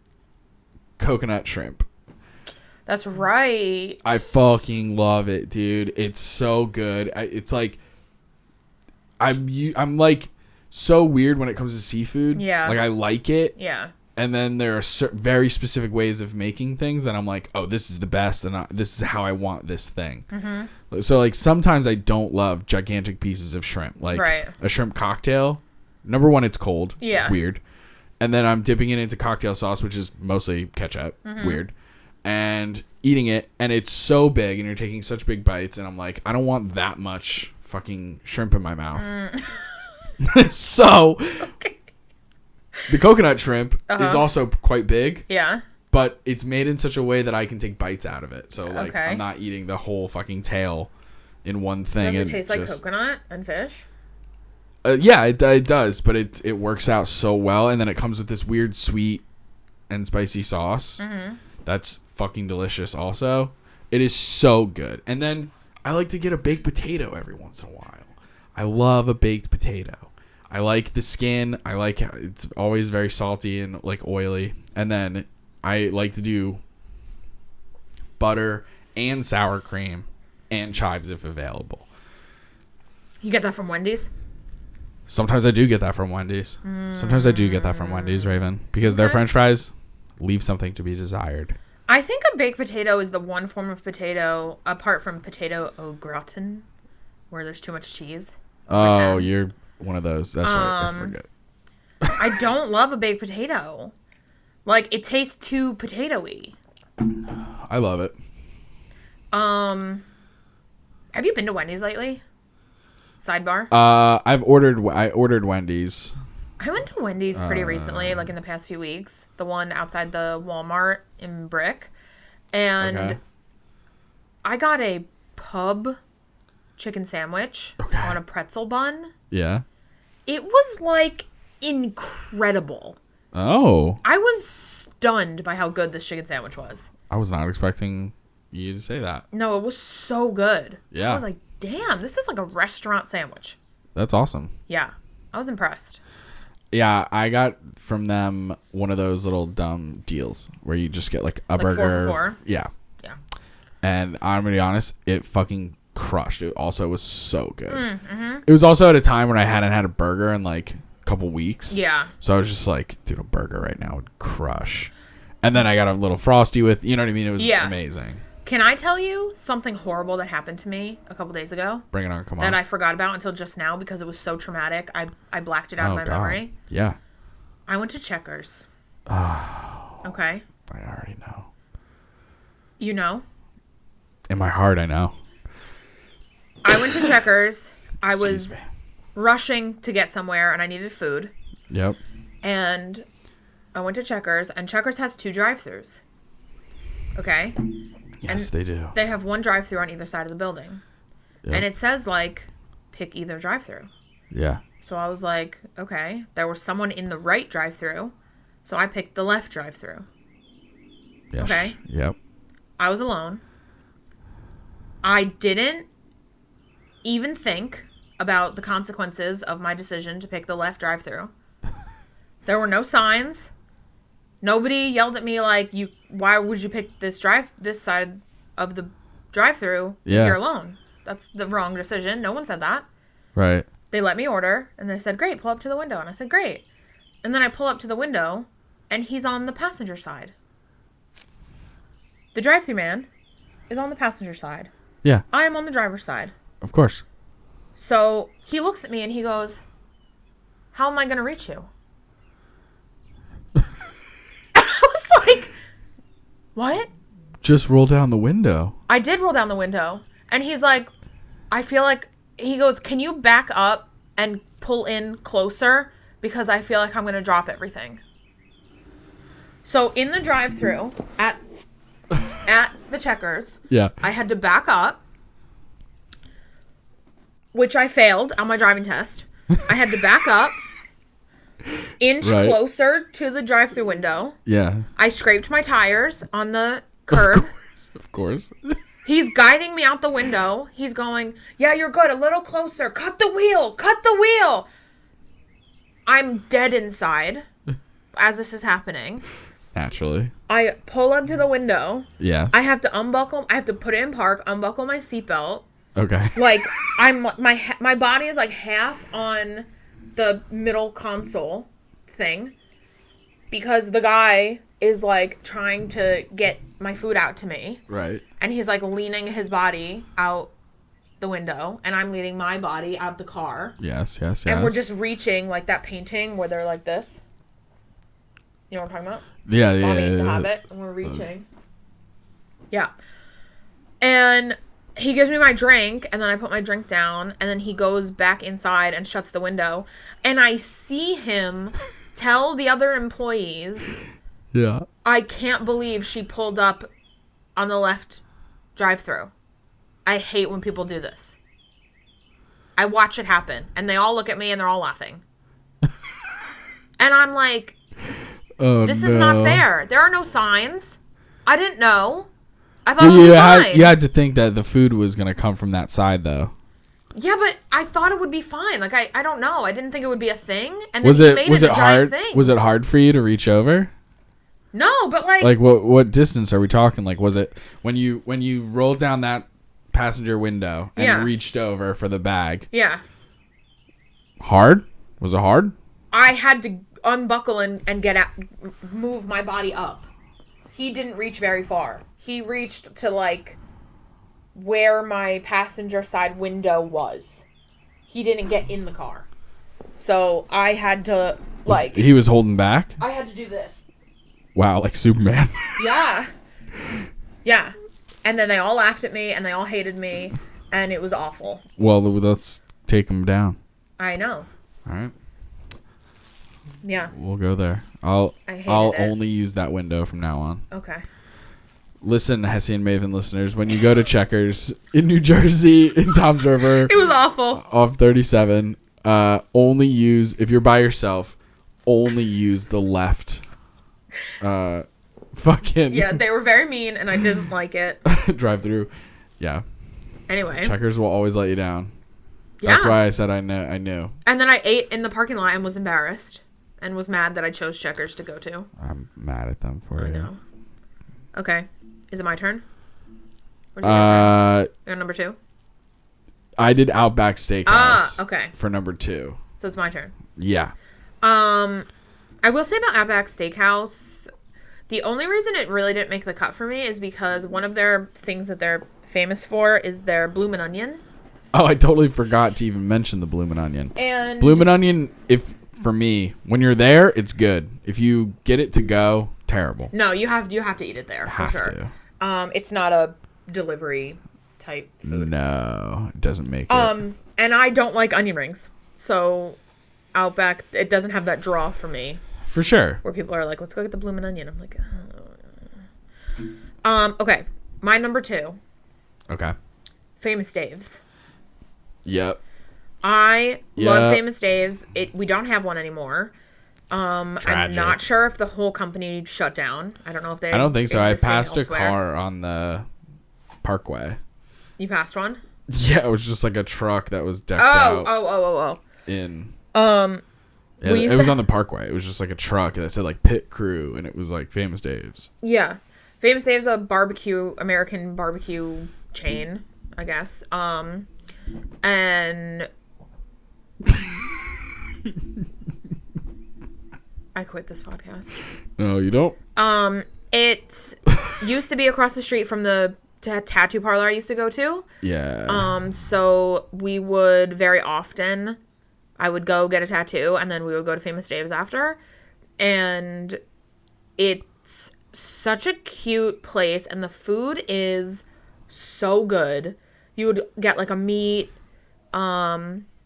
coconut shrimp. That's right. I fucking love it, dude. It's so good. It's like I'm like so weird when it comes to seafood. Yeah. Like I like it. Yeah. And then there are very specific ways of making things that I'm like, oh, this is the best, and this is how I want this thing. Mm-hmm. So, like, sometimes I don't love gigantic pieces of shrimp. Like, a shrimp cocktail, number one, it's cold. Yeah. Weird. And then I'm dipping it into cocktail sauce, which is mostly ketchup. Mm-hmm. Weird. And eating it, and it's so big, and you're taking such big bites, and I'm like, I don't want that much fucking shrimp in my mouth. So... Okay. The coconut shrimp is also quite big. Yeah. But it's made in such a way that I can take bites out of it. So, like, okay. I'm not eating the whole fucking tail in one thing. Does it taste like coconut and fish? Yeah, it does. But it works out so well. And then it comes with this weird sweet and spicy sauce. Mm-hmm. That's fucking delicious also. It is so good. And then I like to get a baked potato every once in a while. I love a baked potato. I like the skin. I like how it's always very salty and like oily. And then I like to do butter and sour cream and chives if available. You get that from Wendy's? Sometimes I do get that from Wendy's. Raven. Because their french fries leave something to be desired. I think a baked potato is the one form of potato, apart from potato au gratin, where there's too much cheese. Oh, you're... one of those. That's right. I forget. I don't love a baked potato. Like, it tastes too potato-y. I love it. Have you been to Wendy's lately? Sidebar. I ordered Wendy's. I went to Wendy's pretty recently, like in the past few weeks. The one outside the Walmart in Brick. And I got a pub chicken sandwich on a pretzel bun. Yeah. It was, like, incredible. Oh. I was stunned by how good this chicken sandwich was. I was not expecting you to say that. No, it was so good. Yeah. I was like, damn, this is like a restaurant sandwich. That's awesome. Yeah. I was impressed. Yeah, I got from them one of those little dumb deals where you just get, like, a burger. 4 for 4? Yeah. Yeah. And I'm going to be honest, it fucking crushed. It also was so good. Mm-hmm. It was also at a time when I hadn't had a burger in like a couple weeks. Yeah. So I was just like, dude, a burger right now would crush. And then I got a little Frosty with, you know what I mean? It was amazing. Can I tell you something horrible that happened to me a couple days ago? Bring it on, come on. That I forgot about until just now because it was so traumatic. I blacked it out of my memory. Yeah. I went to Checkers. Oh. Okay. I already know. You know? In my heart, I know. I went to Checkers. I was rushing to get somewhere, and I needed food. Yep. And I went to Checkers, and Checkers has 2 drive-thrus. Okay? Yes, they do. They have 1 drive-thru on either side of the building. Yep. And it says, like, pick either drive-thru. Yeah. So I was like, okay. There was someone in the right drive-thru, so I picked the left drive-thru. Yes. Okay? Yep. I was alone. I didn't even think about the consequences of my decision to pick the left drive-thru. There were no signs. Nobody yelled at me like, why would you pick this side of the drive-thru if you're alone? That's the wrong decision. No one said that. Right. They let me order, and they said, great, pull up to the window. And I said, great. And then I pull up to the window, and he's on the passenger side. The drive-thru man is on the passenger side. Yeah. I am on the driver's side. Of course. So he looks at me and he goes, how am I going to reach you? I was like, what? Just roll down the window. I did roll down the window. And he's like, I feel like, he goes, can you back up and pull in closer? Because I feel like I'm going to drop everything. So in the drive-thru at the Checkers, I had to back up, which I failed on my driving test. I had to back up, inch closer to the drive-thru window. Yeah. I scraped my tires on the curb Of course. He's guiding me out the window. He's going, yeah, you're good. A little closer. Cut the wheel. Cut the wheel. I'm dead inside as this is happening. Naturally. I pull up to the window. Yes. I have to unbuckle. I have to put it in park, unbuckle my seatbelt. Okay. Like, my body is like half on the middle console thing because the guy is like trying to get my food out to me. Right. And he's like leaning his body out the window and I'm leaning my body out the car. Yes. And we're just reaching like that painting where they're like this. You know what I'm talking about? Yeah. Mommy used to have it and we're reaching. Yeah. And he gives me my drink and then I put my drink down and then he goes back inside and shuts the window. And I see him tell the other employees, yeah, I can't believe she pulled up on the left drive-thru. I hate when people do this. I watch it happen and they all look at me and they're all laughing. And I'm like, this is not fair. There are no signs. I didn't know. I thought it was fine. You had to think that the food was going to come from that side, though. Yeah, but I thought it would be fine. Like, I don't know. I didn't think it would be a thing. And then Was he made it a hard? giant thing. Was it hard for you to reach over? No, but like... Like, what distance are we talking? Like, was it when you rolled down that passenger window and reached over for the bag? Yeah. Hard? Was it hard? I had to unbuckle and get out, move my body up. He didn't reach very far. He reached to, like, where my passenger side window was. He didn't get in the car. So I had to, like... He was holding back? I had to do this. Wow, like Superman. Yeah. Yeah. And then they all laughed at me, and they all hated me, and it was awful. Well, let's take him down. I know. All right. Yeah. We'll go there. I'll only use that window from now on. Okay. Listen, Hessy and Maven listeners, when you go to Checkers in New Jersey, in Toms River, it was awful. Off 37, only use, if you're by yourself, only use the left. Fucking. Yeah, they were very mean, and I didn't like it. Drive through. Yeah. Anyway. Checkers will always let you down. Yeah. That's why I said I knew. And then I ate in the parking lot and was embarrassed. And was mad that I chose Checkers to go to. I'm mad at them for I you. know. Okay. Is it my turn? Or is it your turn? You're on number 2? I did Outback Steakhouse. Okay. For number 2. So it's my turn. Yeah. I will say about Outback Steakhouse, the only reason it really didn't make the cut for me is because one of their things that they're famous for is their bloomin' onion. Oh, I totally forgot to even mention the bloomin' onion. And bloomin' onion, for me, when you're there, it's good. If you get it to go, terrible. No, you have to eat it there for sure. It's not a delivery type food. No, it doesn't make it. And I don't like onion rings, so Outback, it doesn't have that draw for me. For sure. Where people are like, let's go get the bloomin' onion. I'm like, okay, my number 2. Okay. Famous Dave's. Yep. I love Famous Dave's. We don't have one anymore. I'm not sure if the whole company shut down. I don't know if they. I don't think so. I passed elsewhere. a car on the Parkway. You passed one? Yeah, it was just like a truck that was decked out. Oh. In. Yeah, it was on the Parkway. It was just like a truck that said like Pit Crew, and it was like Famous Dave's. Yeah, Famous Dave's a American barbecue chain, I guess. And I quit this podcast. No, you don't. It used to be across the street from the tattoo parlor I used to go to. Yeah. So we would very often, I would go get a tattoo and then we would go to Famous Dave's after. And it's such a cute place and the food is so good. You would get like a meat,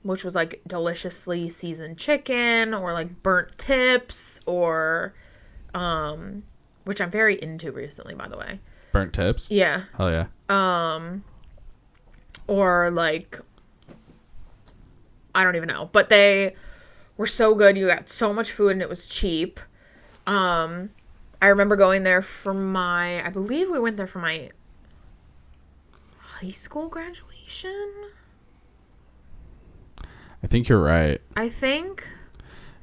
which was like deliciously seasoned chicken or like burnt tips or, which I'm very into recently, by the way. Burnt tips? Yeah. Hell yeah. Or like, I don't even know, but they were so good. You got so much food and it was cheap. I remember going there for I believe we went there for my high school graduation? I think you're right. I think.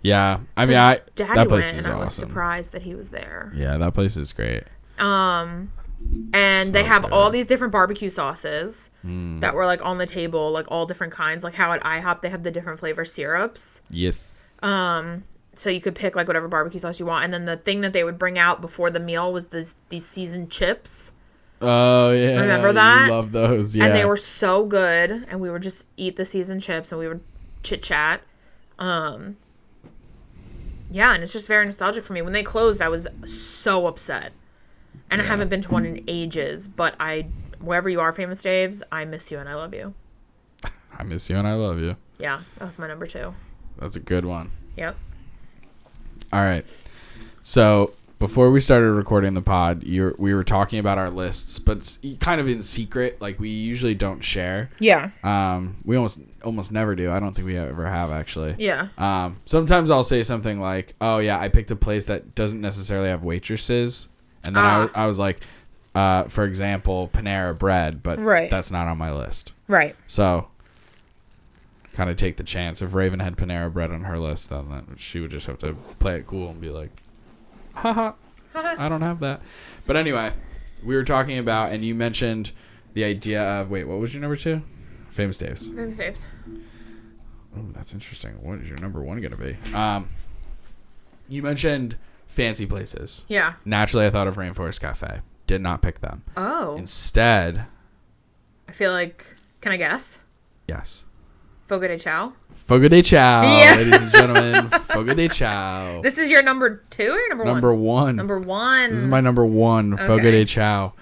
Yeah. I mean, Daddy that place went, is and I was awesome. surprised that he was there. Yeah, that place is great. And they have good. all these different barbecue sauces that were like on the table, like all different kinds. Like how at IHOP they have the different flavor syrups. Yes. So you could pick like whatever barbecue sauce you want. And then the thing that they would bring out before the meal was these seasoned chips. Oh yeah. Remember that? You love those. Yeah. And they were so good. And we would just eat the seasoned chips and we would chit chat. Yeah, and it's just very nostalgic for me. When they closed, I was so upset. And I haven't been to one in ages, but wherever you are, Famous Dave's, I miss you and I love you. I miss you and I love you. Yeah, that was my number 2. That's a good one. Yep. All right. So before we started recording the pod, we were talking about our lists, but kind of in secret. Like we usually don't share. Yeah. We almost never do. I don't think we ever have actually. Yeah. Sometimes I'll say something like, "Oh yeah, I picked a place that doesn't necessarily have waitresses," and then I was like, for example, Panera Bread, but that's not on my list. Right. So kind of take the chance. If Raven had Panera Bread on her list, then she would just have to play it cool and be like, haha, I don't have that. But anyway, we were talking about, and you mentioned the idea of, wait, what was your number 2? Famous Dave's. Famous Dave's. Oh, that's interesting. What is your number 1 going to be? You mentioned fancy places. Yeah. Naturally, I thought of Rainforest Cafe. Did not pick them. Oh. Instead. I feel like, can I guess? Yes. Fogo de Chao. Fogo de Chao, yeah. Ladies and gentlemen. Fogo de Chao. This is your number 2 or number 1? Number 1. Number 1. This is my number 1, Okay. Fogo de Chao.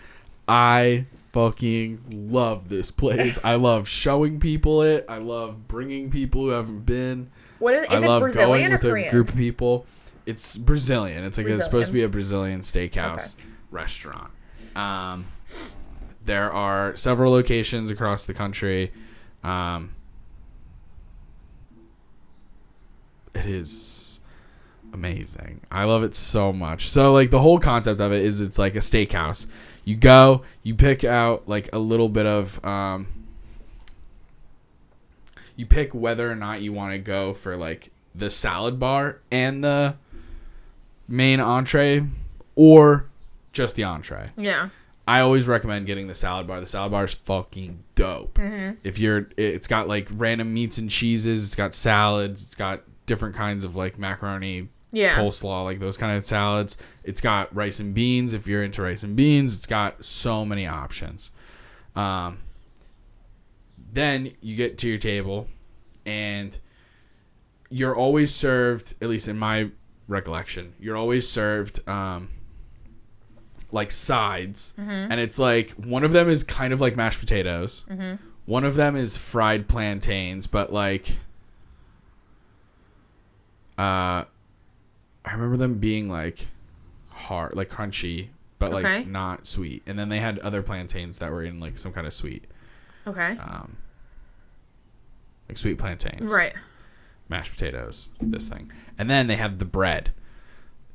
I fucking love this place. I love showing people it. I love bringing people who haven't been. What is I it love Brazilian going or with Korean? a group of people. It's Brazilian. It's like Brazilian. It's supposed to be a Brazilian steakhouse restaurant. There are several locations across the country. It is amazing. I love it so much. So like the whole concept of it is it's like a steakhouse. You go, you pick out like a little bit of you pick whether or not you want to go for like the salad bar and the main entree or just the entree. Yeah. I always recommend getting the salad bar. The salad bar is fucking dope. Mm-hmm. It's got like random meats and cheeses. It's got salads. It's got different kinds of like macaroni, coleslaw, like those kind of salads. It's got rice and beans if you're into rice and beans. It's got so many options. Then you get to your table and you're always served, at least in my recollection, you're always served like sides. And it's like one of them is kind of like mashed potatoes. One of them is fried plantains, but like I remember them being like hard, like crunchy, but like not sweet. And then they had other plantains that were in like some kind of sweet. Okay. Like sweet plantains. Right. Mashed potatoes, this thing. And then they had the bread.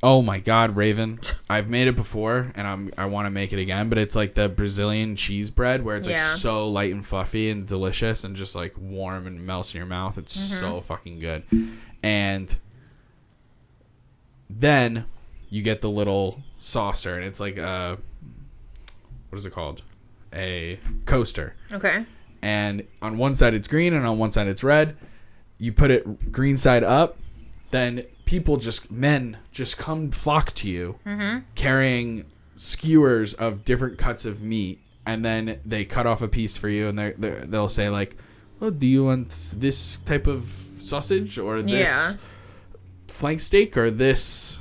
Oh my God, Raven. I've made it before and I want to make it again, but it's like the Brazilian cheese bread where it's like so light and fluffy and delicious and just like warm and melts in your mouth. It's so fucking good. And then you get the little saucer and it's like a, what is it called? A coaster. Okay. And on one side it's green and on one side it's red. You put it green side up, then men just come flock to you carrying skewers of different cuts of meat, and then they cut off a piece for you and they'll say like, oh, do you want this type of sausage or this flank steak or this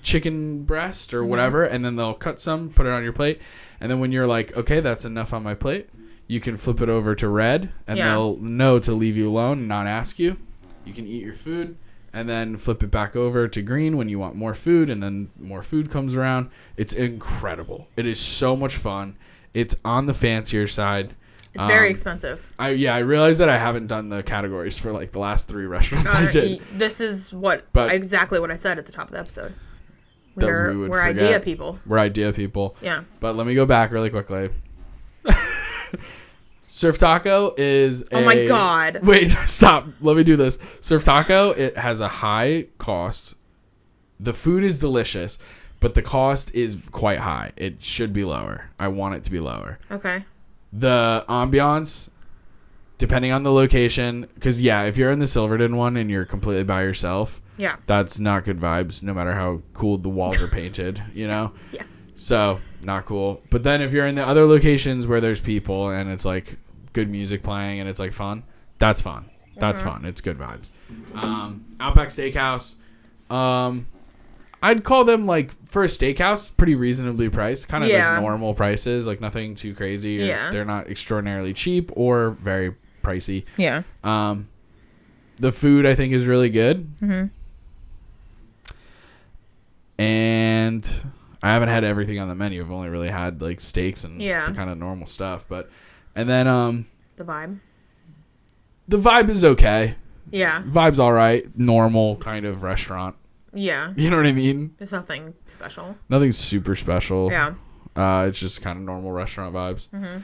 chicken breast or whatever, and then they'll cut some, put it on your plate, and then when you're like, okay, that's enough on my plate, you can flip it over to red and they'll know to leave you alone and not ask you. You can eat your food and then flip it back over to green when you want more food, and then more food comes around. It's incredible. It is so much fun. It's on the fancier side. It's very expensive. I realized that I haven't done the categories for like the last 3 restaurants I did. This is exactly what I said at the top of the episode. We're idea people. We're idea people. Yeah. But let me go back really quickly. Surf Taco is Oh my God. Wait, stop. Let me do this. Surf Taco, it has a high cost. The food is delicious, but the cost is quite high. It should be lower. I want it to be lower. Okay. The ambiance, depending on the location, because, yeah, if you're in the Silverton one and you're completely by yourself, yeah, that's not good vibes, no matter how cool the walls are painted, you know? Yeah. So, not cool. But then if you're in the other locations where there's people and it's, like, good music playing and it's, like, fun, that's fun. That's fun. It's good vibes. Outback Steakhouse, I'd call them, like, for a steakhouse, pretty reasonably priced. Kind of like normal prices, like nothing too crazy. Yeah. They're not extraordinarily cheap or very pricey. Yeah. The food, I think, is really good. Mm-hmm. And I haven't had everything on the menu. I've only really had, like, steaks and the kind of normal stuff. And then the vibe. The vibe is okay. Yeah. Vibe's all right. Normal kind of restaurant. Yeah. You know what I mean? There's nothing special. Nothing super special. Yeah. It's just kind of normal restaurant vibes. Mm-hmm.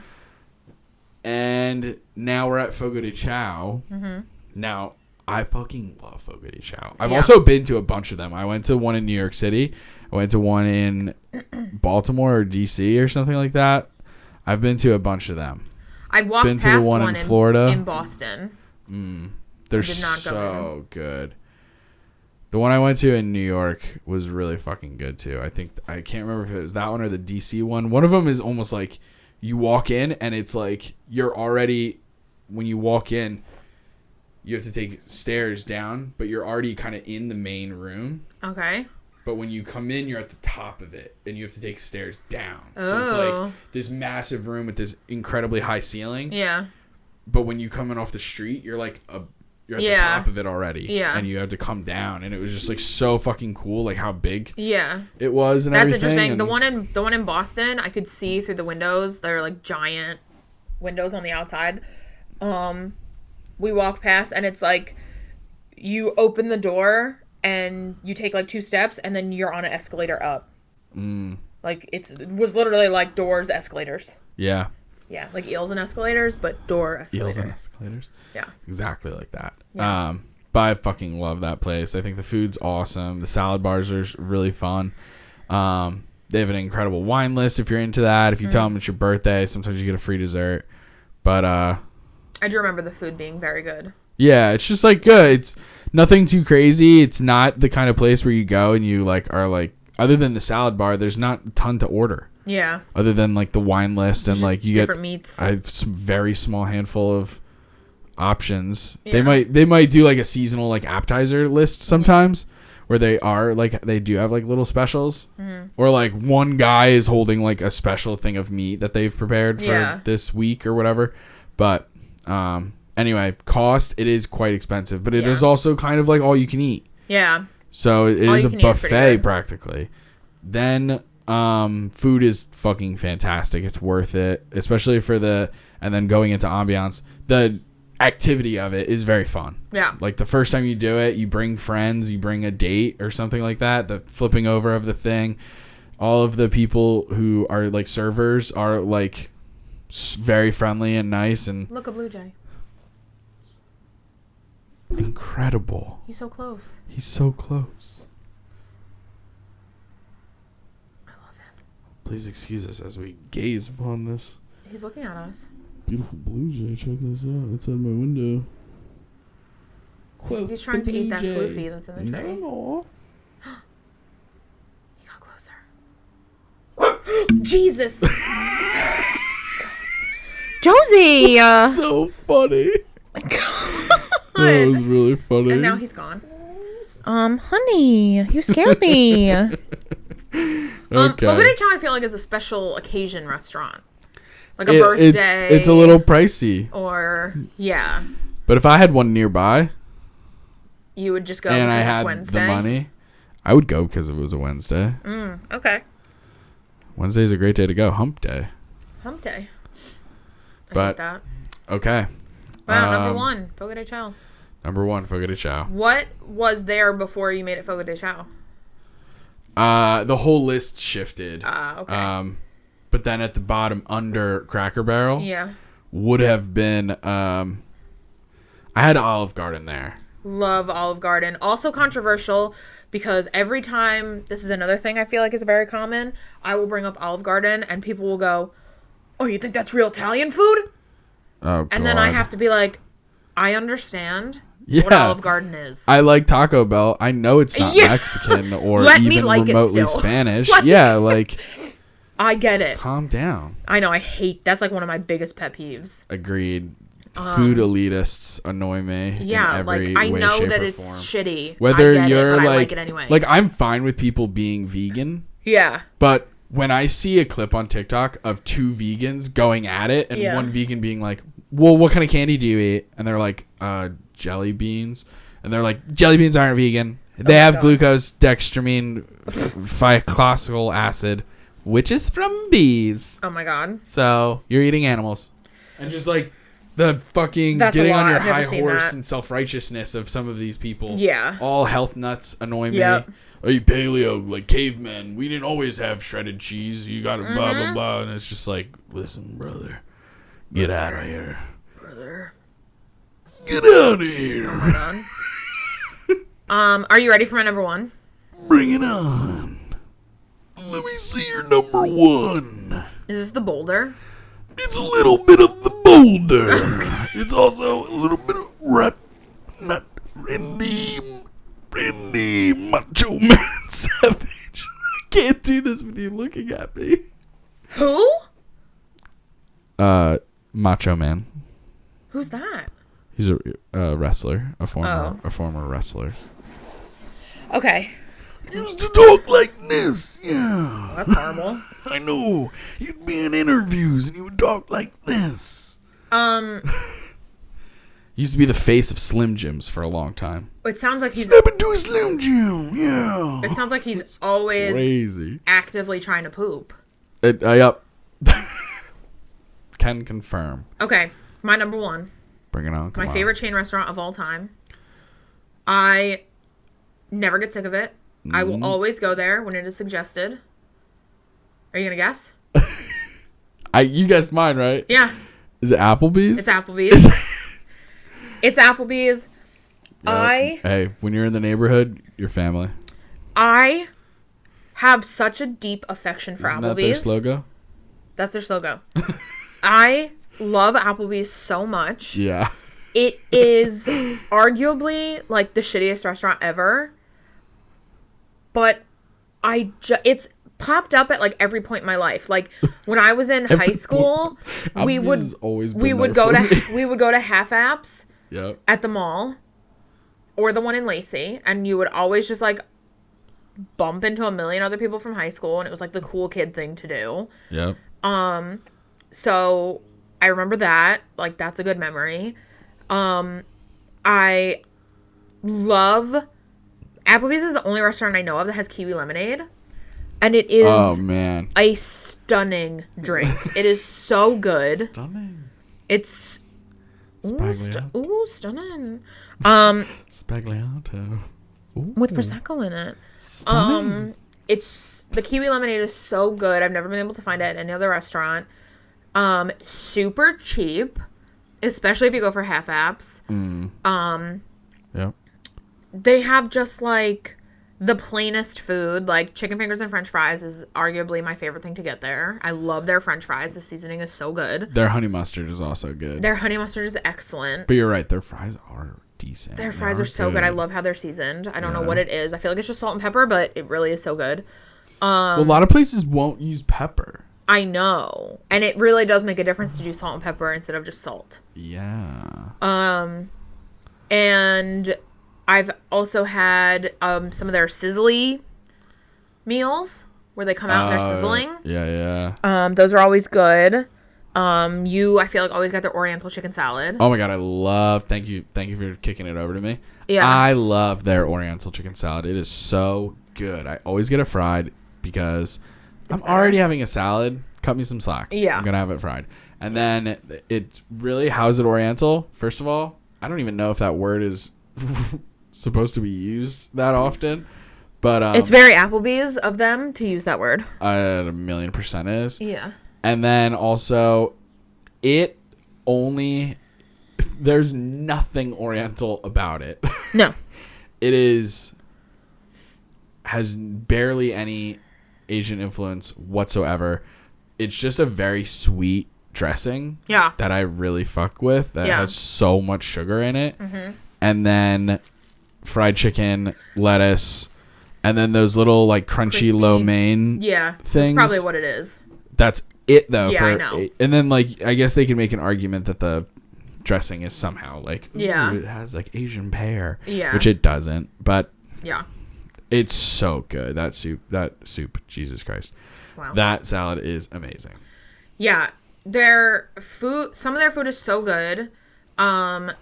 And now we're at Fogo de Chao. Mm-hmm. Now, I fucking love Fogo de Chao. I've also been to a bunch of them. I went to one in New York City. I went to one in Baltimore or D.C. or something like that. I've been to a bunch of them. I walked been past to the one in Florida. In Boston. They're so good. The one I went to in New York was really fucking good too. I can't remember if it was that one or the DC one. One of them is almost like you walk in and it's like you're already, when you walk in, you have to take stairs down, but you're already kind of in the main room. Okay. But when you come in, you're at the top of it and you have to take stairs down. Oh. So it's like this massive room with this incredibly high ceiling. Yeah. But when you come in off the street, you're like you're at the top of it already. Yeah. And you have to come down. And it was just like so fucking cool, like how big it was and That's everything. Interesting. And the one in Boston, I could see through the windows. They're like giant windows on the outside. We walk past and it's like you open the door and you take like 2 steps and then you're on an escalator up. Like it was literally like doors, escalators. Yeah. Yeah, like eels and escalators, but door escalators. Eels and escalators. Yeah. Exactly like that. Yeah. But I fucking love that place. I think the food's awesome. The salad bars are really fun. They have an incredible wine list if you're into that. If you tell them it's your birthday, sometimes you get a free dessert. But I do remember the food being very good. Yeah, it's just like good. It's nothing too crazy. It's not the kind of place where you go and you like are like, other than the salad bar, there's not a ton to order. Yeah. Other than like the wine list and just like you different get meats. a very small handful of options. Yeah. They might do like a seasonal like appetizer list sometimes where they are like they do have like little specials or like one guy is holding like a special thing of meat that they've prepared for this week or whatever. But anyway, cost, it is quite expensive, but it is also kind of like all you can eat. Yeah. So it is a buffet practically. Then food is fucking fantastic. It's worth it, especially for and then going into ambiance. The activity of it is very fun. Yeah. Like the first time you do it, you bring friends, you bring a date or something like that. The flipping over of the thing. All of the people who are like servers are like very friendly and nice and look, a blue jay. Incredible. He's so close. He's so close. I love him. Please excuse us as we gaze upon this. He's looking at us. Beautiful blue jay. Check this out. Outside my window. He's trying to eat that floofy that's in the tree. No. He got closer. Jesus. Josie. So funny. Oh my God. That was really funny. And now he's gone. Honey, you scared me. Okay. Fogo de Chao, I feel like, is a special occasion restaurant. Like a birthday. It's a little pricey. Or, yeah. But if I had one nearby. You would just go and I because had it's Wednesday. the money. I would go because it was a Wednesday. Okay. Wednesday's a great day to go. Hump day. Hump day. I but, hate that. Okay. Wow, number 1, Fogo de Chao. Number 1, Fogo de Chao. What was there before you made it Fogo de Chao? The whole list shifted. Okay. but then at the bottom under Cracker Barrel Yeah. would have been I had Olive Garden there. Love Olive Garden. Also controversial because every time, this is another thing I feel like is very common, I will bring up Olive Garden and people will go, "Oh, you think that's real Italian food?" Oh, and then I have to be like, I understand Yeah. what Olive Garden is. I like Taco Bell. I know it's not Yeah. Mexican or Let me even like it remotely still. Spanish. Like I get it. calm down. I know. I hate. That's like one of my biggest pet peeves. Agreed. Food elitists annoy me. Yeah, in every like I way, know shape, that or it's form. shitty. Whether I get you're it, but like, I like it anyway. Like I'm fine with people being vegan, yeah. but when I see a clip on TikTok of two vegans going at it and Yeah. one vegan being like, "Well, what kind of candy do you eat?" and they're like, jelly beans," and they're like, "Jelly beans aren't vegan. They have God. glucose, dextramine, glycosidic acid, which is from bees. Oh my god. So you're eating animals." And just like the fucking That's a getting on lot. your I've never high seen horse that. and self-righteousness of some of these people. Yeah. All health nuts annoy me. Yep. Are you paleo, like cavemen? We didn't always have shredded cheese. You got to blah, blah, blah. And it's just like, listen, brother, get out of here. Brother. Get out of here. Hold on. Are you ready for my number one? Bring it on. Let me see your number one. Is this the boulder? It's a little bit of the boulder. It's also a little bit of Randy Macho Man Savage. I can't do this with you looking at me. Who? Macho Man. Who's that? He's a wrestler, a former wrestler. Okay. Used to talk like this, yeah. That's horrible. I know. You'd be in interviews and you would talk like this. Used to be the face of Slim Jims for a long time. It sounds like he's. Step into a Slim Jim, yeah. It sounds like he's always Crazy. actively trying to poop. Yep. Can confirm. Okay, my number one. Bring it on. Come My on. favorite chain restaurant of all time. I never get sick of it. I will always go there when it is suggested. Are you gonna guess? You guessed mine, right? Yeah, Is it Applebee's? it's Applebee's. It's Applebee's. Yep. Hey, when you're in the neighborhood, your family. I have such a deep affection for Isn't Applebee's. that their slogan? That's their slogan. I love Applebee's so much. Yeah. It is arguably like the shittiest restaurant ever. But it's popped up at like every point in my life. Like when I was in high school, we would go to Half Apps Yep. at the mall or the one in Lacey, and you would always just like bump into a million other people from high school, and it was like the cool kid thing to do. Yep. So I remember that. Like that's a good memory. I love Applebee's is the only restaurant I know of that has kiwi lemonade. And it is a stunning drink. It is so good. Stunning. It's Spagliato. stunning. Spagliato. Ooh. With Prosecco in it. Stunning. It's the kiwi lemonade is so good. I've never been able to find it at any other restaurant. Super cheap, especially if you go for Half Apps. Yep. They have just like the plainest food. Like chicken fingers and French fries is arguably my favorite thing to get there. I love their French fries. The seasoning is so good. Their honey mustard is also good. Their honey mustard is excellent. But you're right, their fries are decent. Their fries are so good. I love how they're seasoned. I don't know what it is. I feel like it's just salt and pepper, but it really is so good. Well, a lot of places won't use pepper. I know. And it really does make a difference to do salt and pepper instead of just salt. Yeah. And I've also had some of their sizzly meals where they come out and they're sizzling. Yeah. Those are always good. I feel like always got their Oriental chicken salad. Oh my god, I love. Thank you for kicking it over to me. Yeah. I love their Oriental chicken salad. It is so good. I always get it fried because I'm already having a salad. Cut me some slack. Yeah. I'm gonna have it fried. And then it really, how's it Oriental? First of all, I don't even know if that word is supposed to be used that often, But it's very Applebee's of them to use that word. 1,000,000% is. Yeah. And then also, there's nothing Oriental about it. No. It has barely any Asian influence whatsoever. It's just a very sweet dressing. Yeah. That I really fuck with. That has so much sugar in it. Mm-hmm. And then fried chicken, lettuce, and then those little like crunchy Crispy. lo mein Yeah. things. That's probably what it is. That's it though. Yeah, I know. And then like I guess they can make an argument that the dressing is somehow like it has like Asian pear. Yeah. Which it doesn't. But yeah. It's so good. That soup, Jesus Christ. Wow. That salad is amazing. Yeah. Some of their food is so good.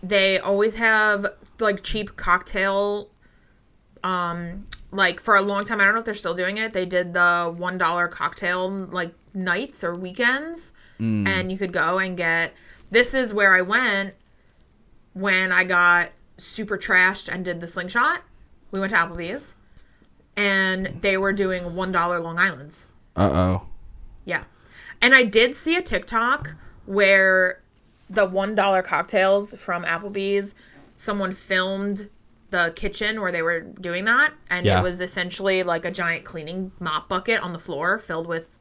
They always have like cheap cocktail. Like for a long time, I don't know if they're still doing it. They did the $1 cocktail like nights or weekends, and you could go and get. This is where I went when I got super trashed and did the slingshot. We went to Applebee's, and they were doing $1 Long Islands. Uh-oh. Yeah. And I did see a TikTok where the $1 cocktails from Applebee's, someone filmed the kitchen where they were doing that. And it was essentially like a giant cleaning mop bucket on the floor filled with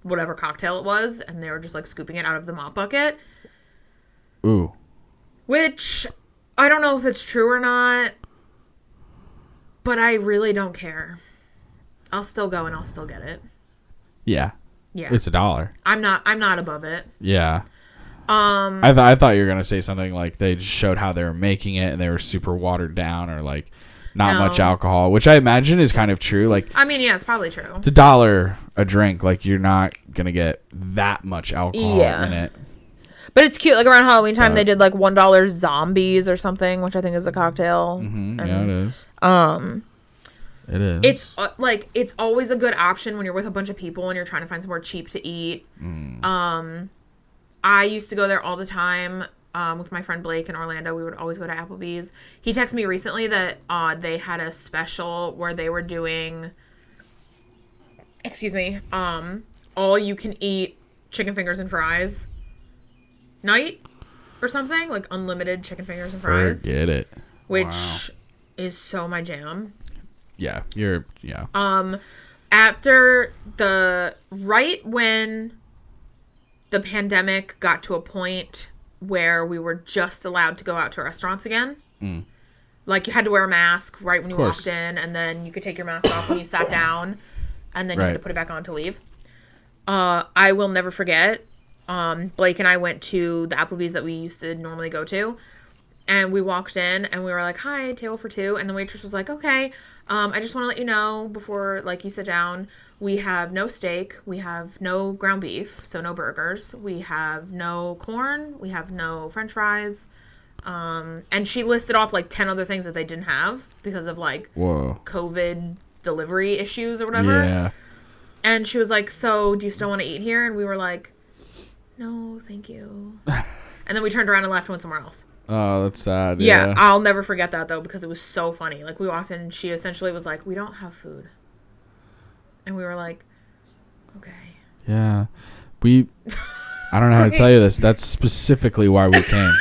whatever cocktail it was. And they were just like scooping it out of the mop bucket. Ooh. Which I don't know if it's true or not, but I really don't care. I'll still go and I'll still get it. Yeah. Yeah. It's $1. I'm not above it. Yeah. I thought you were gonna say something like they just showed how they were making it and they were super watered down or like not much alcohol, which I imagine is kind of true. Like, I mean, yeah, it's probably true. It's $1 a drink. Like, you're not gonna get that much alcohol in it. But it's cute. Like around Halloween time, they did like $1 zombies or something, which I think is a cocktail. Mm-hmm. Yeah, it is. It is. It's it's always a good option when you're with a bunch of people and you're trying to find somewhere cheap to eat. I used to go there all the time with my friend Blake in Orlando. We would always go to Applebee's. He texted me recently that they had a special where they were doing, all you can eat chicken fingers and fries night or something, like unlimited chicken fingers and fries. Forget it. Which is so my jam. Yeah, After right when the pandemic got to a point where we were just allowed to go out to restaurants again. Like you had to wear a mask right when you walked in, and then you could take your mask off when you sat down, and then you had to put it back on to leave. I will never forget. Blake and I went to the Applebee's that we used to normally go to, and we walked in and we were like, "Hi, table for two." And the waitress was like, "Okay, I just want to let you know before like you sit down, we have no steak, we have no ground beef, so no burgers, we have no corn, we have no French fries." And she listed off like 10 other things that they didn't have because of like COVID delivery issues or whatever. Yeah. And she was like, "So do you still want to eat here?" And we were like, "No, thank you." And then we turned around and left and went somewhere else. Oh, that's sad. Yeah, I'll never forget that though because it was so funny. Like we walked in and she essentially was like, "We don't have food." And we were like, "Okay." Yeah. I don't know how to tell you this. That's specifically why we came.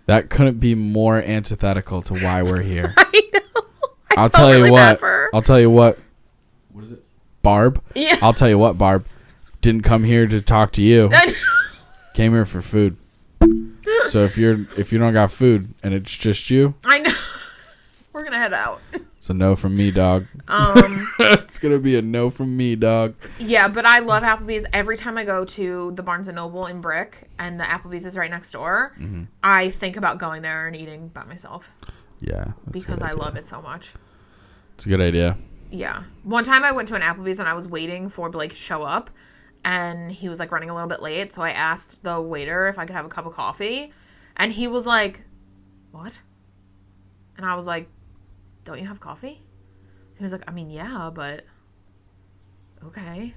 That couldn't be more antithetical to why we're here. I know. I'll tell you what. I'll tell you what. What is it? Barb? Yeah. I'll tell you what, Barb. Didn't come here to talk to you. Came here for food. So if you don't got food and it's just you, I know. We're gonna head out. It's a no from me, dog. It's gonna be a no from me, dog. Yeah, but I love Applebee's. Every time I go to the Barnes & Noble in Brick and the Applebee's is right next door, I think about going there and eating by myself. Yeah. Because I love it so much. It's a good idea. Yeah. One time I went to an Applebee's and I was waiting for Blake to show up and he was like running a little bit late. So I asked the waiter if I could have a cup of coffee and he was like, "What?" And I was like, "Don't you have coffee?" He was like, "I mean, yeah, but okay."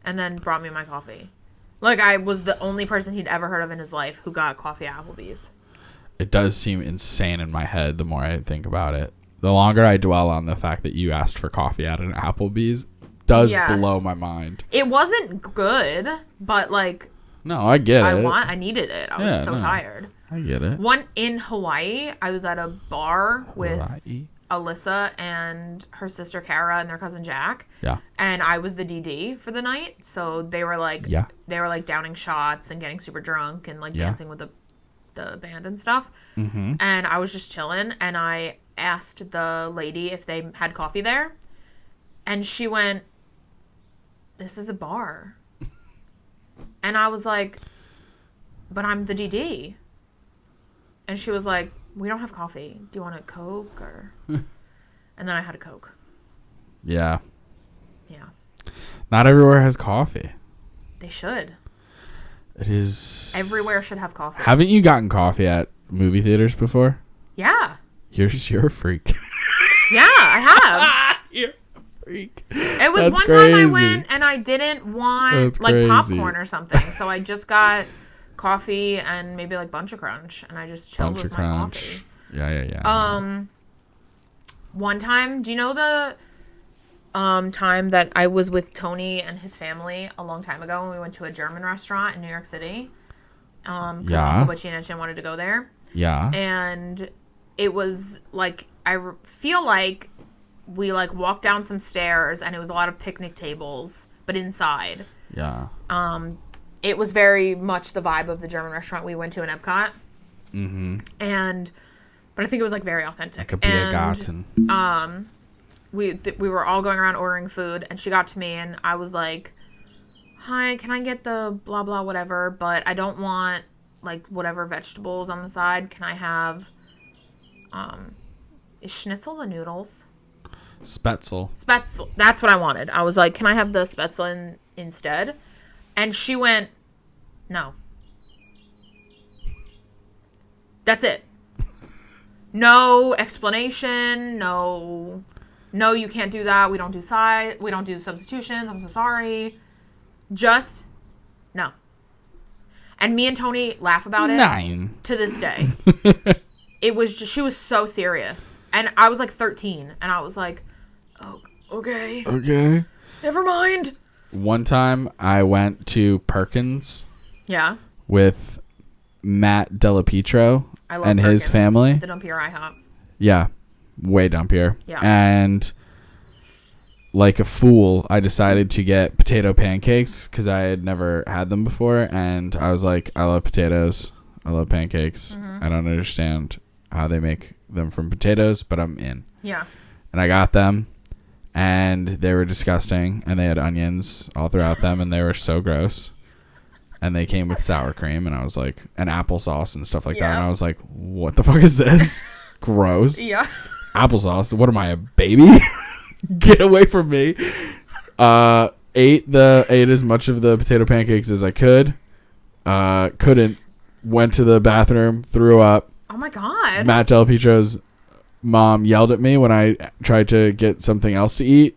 And then brought me my coffee. Like, I was the only person he'd ever heard of in his life who got coffee at Applebee's. It does seem insane in my head the more I think about it. the longer I dwell on the fact that you asked for coffee at an Applebee's does blow my mind. It wasn't good, but like... No, I get it. I needed it. I was so tired. I get it. One in Hawaii, I was at a bar with Alyssa and her sister Kara and their cousin Jack. Yeah. And I was the DD for the night. So they were like downing shots and getting super drunk and like dancing with the band and stuff. Mm-hmm. And I was just chilling, and I asked the lady if they had coffee there. And she went, "This is a bar." And I was like, "But I'm the DD." And she was like, "We don't have coffee. Do you want a Coke or?" And then I had a Coke. Yeah. Yeah. Not everywhere has coffee. They should. It is... Everywhere should have coffee. Haven't you gotten coffee at movie theaters before? Yeah. You're a freak. Yeah, I have. You're a freak. It was one time I went and I didn't want like popcorn or something. So I just got coffee and maybe like Bunch of Crunch, and I just chilled with my coffee. Yeah. One time, do you know the time that I was with Tony and his family a long time ago when we went to a German restaurant in New York City? Because Uncle Butchie and Chin wanted to go there. Yeah. And it was like, I feel like we like walked down some stairs and it was a lot of picnic tables, but inside. Yeah. It was very much the vibe of the German restaurant we went to in Epcot. Mm-hmm. But I think it was like very authentic. Like a Biergarten. We were all going around ordering food, and she got to me and I was like, "Hi, can I get the blah blah whatever, but I don't want like whatever vegetables on the side. Can I have is schnitzel the noodles?" Spätzle. That's what I wanted. I was like, "Can I have the spätzle instead?" And she went, "No." That's it. No explanation. No, you can't do that. We don't do we don't do substitutions. I'm so sorry. Just no. And me and Tony laugh about it to this day. It was just, she was so serious. And I was like 13, and I was like, "Oh, okay. Okay. Never mind." One time I went to Perkins. Yeah. With Matt Delapietro and Perkins, his family. The dumpier IHOP. Yeah. Way dumpier. Yeah. And like a fool, I decided to get potato pancakes because I had never had them before. And I was like, I love potatoes. I love pancakes. Mm-hmm. I don't understand how they make them from potatoes, but I'm in. Yeah. And I got them, and they were disgusting, and they had onions all throughout them, and they were so gross. And they came with sour cream, and I was like, and applesauce and stuff like that. And I was like, what the fuck is this? Gross. Yeah. Applesauce. What am I, a baby? Get away from me. Ate as much of the potato pancakes as I could. Couldn't. Went to the bathroom, threw up. Oh my God. Matt Delapietro's mom yelled at me when I tried to get something else to eat.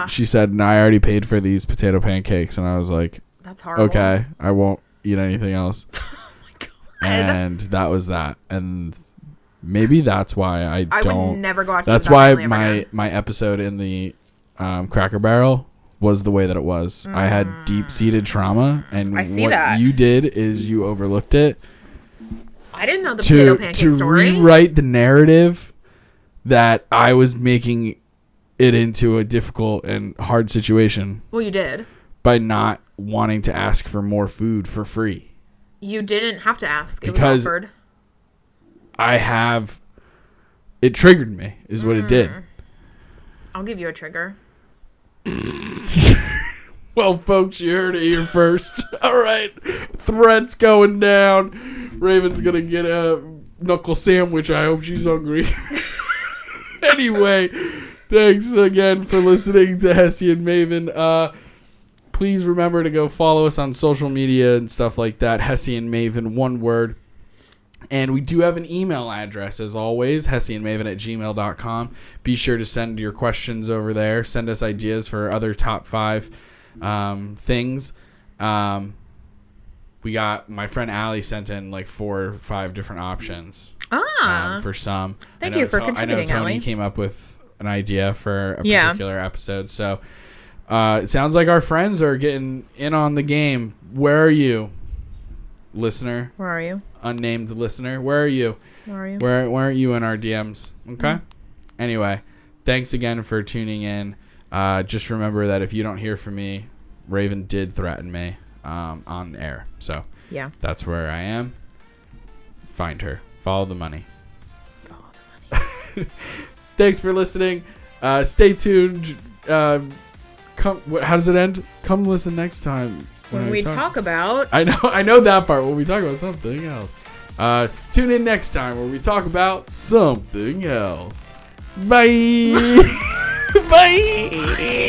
She said, "No, I already paid for these potato pancakes." And I was like, "That's horrible. Okay, I won't eat anything else." Oh my God. And that was that. And maybe that's why I would never go out to that's why my episode in the Cracker Barrel was the way that it was. I had deep-seated trauma, and what you did is you overlooked it. I didn't know the potato pancake story. To rewrite the narrative that I was making it into a difficult and hard situation. Well, you did. By not wanting to ask for more food for free. You didn't have to ask. It was offered. It triggered me, is what it did. I'll give you a trigger. Well, folks, you heard it here first. All right. Threats going down. Raven's going to get a knuckle sandwich. I hope she's hungry. Anyway, thanks again for listening to Hessy and Maven. Please remember to go follow us on social media and stuff like that. Hessy and Maven, one word. And we do have an email address, as always, hessyandmaven@gmail.com. Be sure to send your questions over there. Send us ideas for other top 5 things. We got, my friend Allie sent in like 4 or 5 different options. for some. Thank you for I know contributing, Tony Allie. came up with an idea for a Yeah. particular episode. So it sounds like our friends are getting in on the game. Where are you, listener? Where are you? Unnamed listener. Where are you? Where are you? Where aren't you in our DMs? Okay. Anyway, thanks again for tuning in. Just remember that if you don't hear from me, Raven did threaten me on air. So Yeah. that's where I am. Find her. Follow the money. Thanks for listening. Stay tuned. How does it end? Come listen next time When we talk about... I know that part. When we talk about something else. Tune in next time where we talk about something else. Bye. Bye.